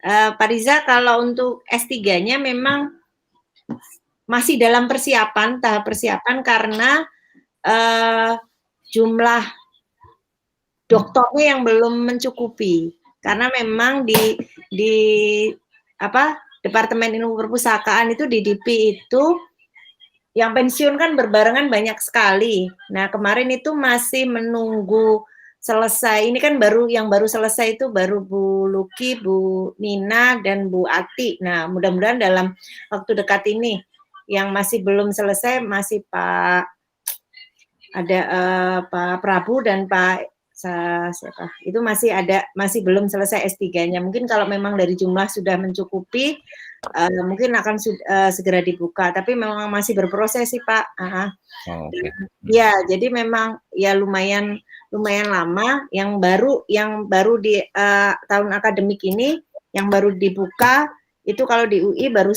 Pak Riza, kalau untuk S3-nya memang masih dalam tahap persiapan karena jumlah doktornya yang belum mencukupi, karena memang di Departemen Ilmu Perpustakaan itu di DIPI itu yang pensiun kan berbarengan banyak sekali. Nah, kemarin itu masih menunggu selesai. Ini kan yang baru selesai itu baru Bu Luki, Bu Nina, dan Bu Ati. Nah, mudah-mudahan dalam waktu dekat ini. Yang masih belum selesai masih Pak Prabu dan Pak siapa itu masih belum selesai S3-nya. Mungkin kalau memang dari jumlah sudah mencukupi, mungkin akan segera dibuka. Tapi memang masih berproses sih Pak. Okay. Ya, jadi memang ya lumayan lama. Yang baru di tahun akademik ini, yang baru dibuka itu kalau di UI baru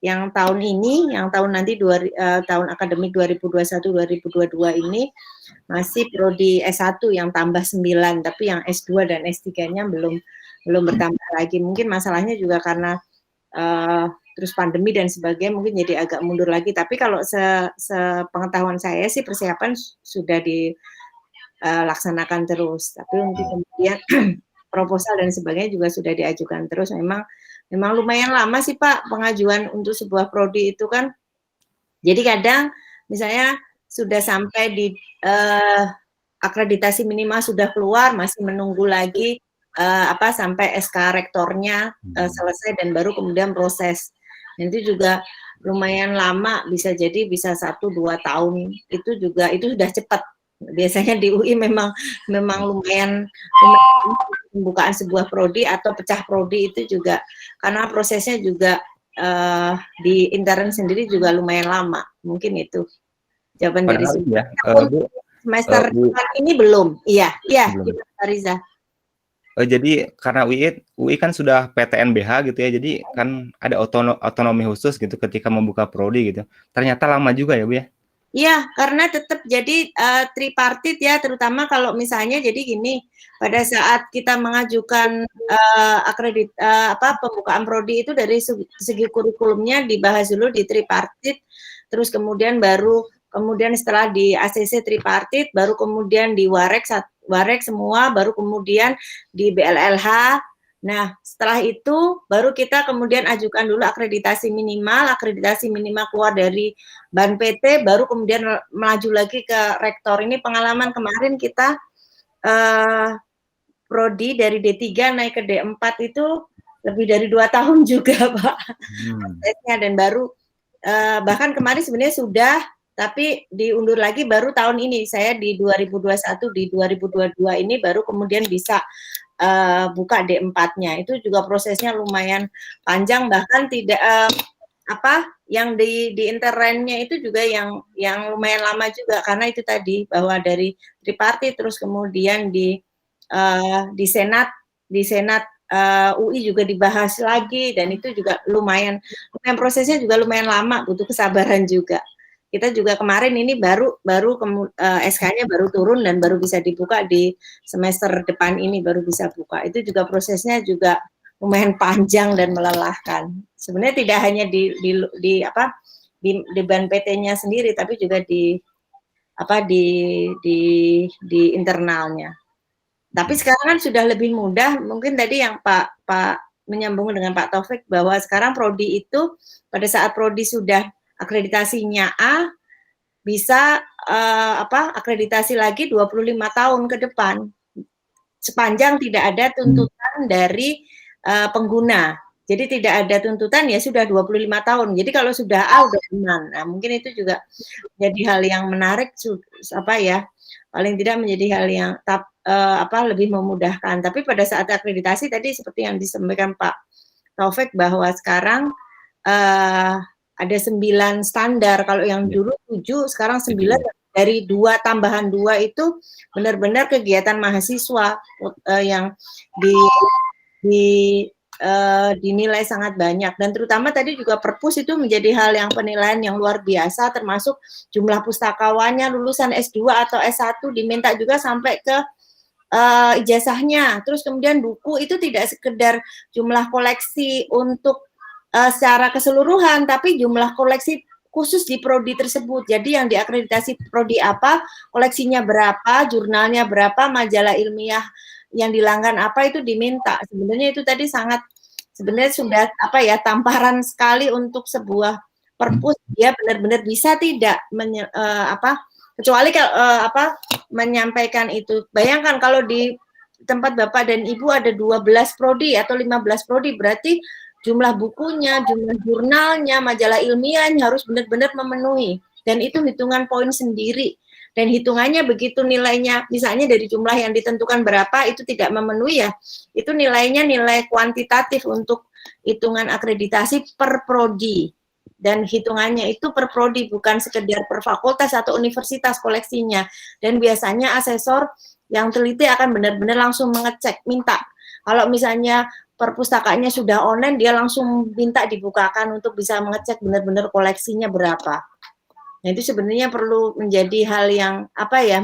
yang tahun ini, yang tahun nanti tahun akademik 2021-2022 ini masih prodi S1 yang tambah 9, tapi yang S2 dan S3-nya belum bertambah lagi. Mungkin masalahnya juga karena terus pandemi dan sebagainya, mungkin jadi agak mundur lagi. Tapi kalau sepengetahuan saya sih persiapan sudah dilaksanakan terus. Tapi untuk kemudian proposal dan sebagainya juga sudah diajukan terus. Memang lumayan lama sih Pak pengajuan untuk sebuah prodi itu kan. Jadi kadang misalnya sudah sampai di akreditasi minimal sudah keluar, masih menunggu lagi sampai SK rektornya selesai dan baru kemudian proses. Nanti juga lumayan lama, bisa jadi bisa 1-2 tahun. Itu sudah cepat. Biasanya di UI memang lumayan pembukaan sebuah prodi atau pecah prodi itu juga karena prosesnya juga di intern sendiri juga lumayan lama. Mungkin itu jawaban dari ya, semester ini belum. Iya, Riza. Jadi karena UI kan sudah PTNBH gitu ya, jadi kan ada otonomi khusus gitu ketika membuka prodi gitu. Ternyata lama juga ya Bu ya? Iya, karena tetap jadi tripartit ya, terutama kalau misalnya jadi gini, pada saat kita mengajukan pembukaan prodi itu dari segi kurikulumnya dibahas dulu di tripartit, terus kemudian setelah di ACC tripartit, baru kemudian di warek semua, baru kemudian di BLLH. Nah, setelah itu baru kita kemudian ajukan dulu akreditasi minimal keluar dari BAN PT, baru kemudian melaju lagi ke rektor. Ini pengalaman kemarin kita prodi dari D3 naik ke D4 itu lebih dari 2 tahun juga Pak. Dan baru bahkan kemarin sebenarnya sudah, tapi diundur lagi baru tahun ini. Saya di 2021, di 2022 ini baru kemudian bisa buka D4-nya. Itu juga prosesnya lumayan panjang, bahkan tidak yang di internnya itu juga yang lumayan lama juga, karena itu tadi bahwa dari tripartit terus kemudian di Senat UI juga dibahas lagi, dan itu juga lumayan prosesnya juga lumayan lama, butuh kesabaran juga. Kita juga kemarin ini baru SK-nya baru turun dan baru bisa dibuka di semester depan ini, baru bisa buka. Itu juga prosesnya juga lumayan panjang dan melelahkan. Sebenarnya tidak hanya di BAN PT-nya sendiri, tapi juga di internalnya. Tapi sekarang kan sudah lebih mudah. Mungkin tadi yang Pak menyambung dengan Pak Taufik bahwa sekarang prodi itu pada saat prodi sudah akreditasinya A, bisa akreditasi lagi 25 tahun ke depan, sepanjang tidak ada tuntutan dari pengguna. Jadi tidak ada tuntutan, ya sudah 25 tahun. Jadi kalau sudah A udah aman. Nah, mungkin itu juga jadi hal yang menarik, paling tidak menjadi hal yang lebih memudahkan. Tapi pada saat akreditasi tadi seperti yang disampaikan Pak Taufik bahwa sekarang ada 9 standar, kalau yang dulu 7, sekarang 9, dari 2 tambahan 2 itu benar-benar kegiatan mahasiswa yang dinilai sangat banyak, dan terutama tadi juga perpus itu menjadi hal yang penilaian yang luar biasa, termasuk jumlah pustakawannya, lulusan S2 atau S1 diminta juga sampai ke ijazahnya, terus kemudian buku itu tidak sekedar jumlah koleksi untuk secara keseluruhan, tapi jumlah koleksi khusus di prodi tersebut. Jadi yang diakreditasi prodi apa, koleksinya berapa, jurnalnya berapa, majalah ilmiah yang dilanggan apa, itu diminta. Sebenarnya itu tadi sebenarnya sudah tamparan sekali untuk sebuah perpus, dia benar-benar bisa tidak kecuali menyampaikan itu. Bayangkan kalau di tempat Bapak dan Ibu ada 12 prodi atau 15 prodi, berarti jumlah bukunya, jumlah jurnalnya, majalah ilmiahnya harus benar-benar memenuhi, dan itu hitungan poin sendiri. dan hitungannya begitu nilainya misalnya dari jumlah yang ditentukan berapa itu tidak memenuhi ya, itu nilainya nilai kuantitatif untuk hitungan akreditasi per prodi, dan hitungannya itu per prodi bukan sekedar per fakultas atau universitas koleksinya, dan biasanya asesor yang teliti akan benar-benar langsung mengecek, minta kalau misalnya perpustakaannya sudah online, dia langsung minta dibukakan untuk bisa mengecek benar-benar koleksinya berapa. Nah, itu sebenarnya perlu menjadi hal yang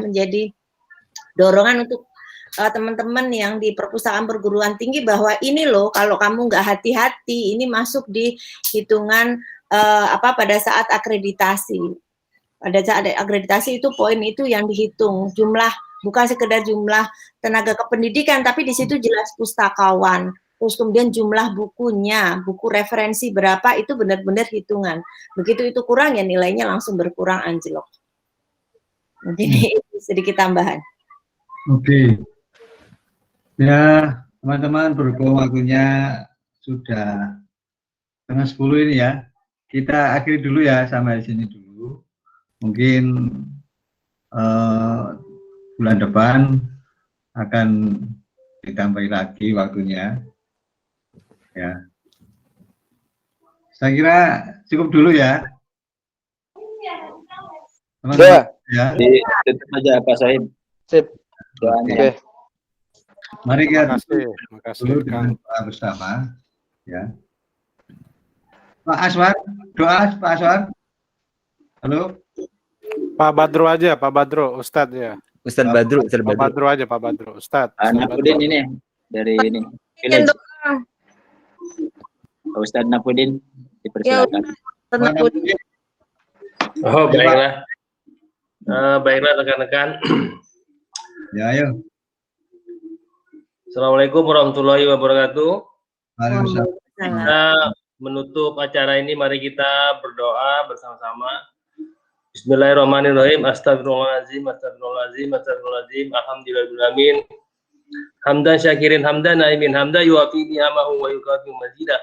menjadi dorongan untuk teman-teman yang di perpustakaan perguruan tinggi bahwa ini loh, kalau kamu nggak hati-hati, ini masuk di hitungan pada saat akreditasi. Pada saat akreditasi itu poin itu yang dihitung, jumlah, bukan sekedar jumlah tenaga kependidikan, tapi di situ jelas pustakawan. Terus kemudian jumlah bukunya, buku referensi berapa, itu benar-benar hitungan. Begitu itu kurang, ya nilainya langsung berkurang anjlok. Mungkin itu sedikit tambahan. Oke. Ya, teman-teman, berhubung waktunya sudah setengah 10 ini ya. Kita akhiri dulu ya, sampai sini dulu. Mungkin bulan depan akan ditambahi lagi waktunya. Ya, saya kira cukup dulu ya. Teman-teman, ya. Tutup aja Pak Said. Sip. Doanya. Oke. Mari kita dulu dengan doa bersama. Ya. Pak Aswar, doa Pak Aswar. Halo. Pak Badro aja, Pak Badro, Ustadz ya. Ustadz Badru, Pak Badro aja, Pak Badro, Ustadz. Napudin ini dari ini. Ustadz Napudin, dipersilakan. Oh, baiklah. Baiklah rekan-rekan. Ya, ayo. Assalamualaikum warahmatullahi wabarakatuh. Waalaikumsalam. Kita menutup acara ini, mari kita berdoa bersama-sama. Bismillahirrahmanirrahim. Astagfirullahaladzim, astagfirullahaladzim, astagfirullahaladzim. Alhamdulillahirrahmanirrahim. Hamdan syakirin hamdan naimin hamdan yuafi ni'amahu wa yukafi mazidah.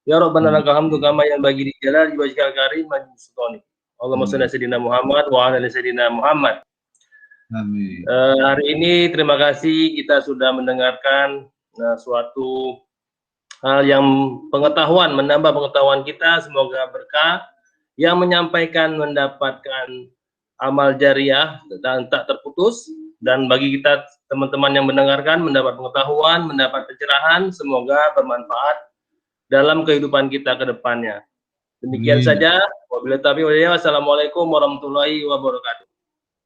Ya Rabbana lakal hamdu kama yang bagi di jalal wajhal karim majid sultani. Allahumma shalli ala sayyidina Muhammad wa ala ali sayyidina Muhammad. Amin. Hari ini terima kasih kita sudah mendengarkan suatu hal yang pengetahuan, menambah pengetahuan kita, semoga berkah, yang menyampaikan mendapatkan amal jariah dan tak terputus, dan bagi kita teman-teman yang mendengarkan mendapat pengetahuan, mendapat pencerahan, semoga bermanfaat dalam kehidupan kita ke depannya. Demikian saja. Wabillahi taufiq wal hidayah. Wassalamualaikum warahmatullahi wabarakatuh.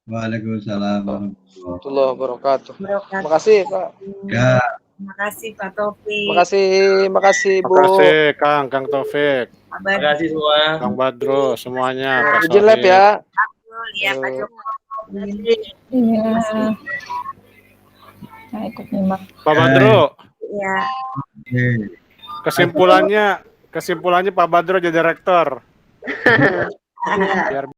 Waalaikumsalam warahmatullahi wabarakatuh. Terima kasih Pak. Ya. Terima kasih Pak Taufik. Terima kasih Bu. Terima kasih Kang Taufik. Terima kasih semua. Kang Badro, semuanya. Izin lab ya. Iya Pak Joko. Iya. Nah, ikut nyimak. Pak Badro. Iya. Kesimpulannya Pak Badro jadi rektor. Biar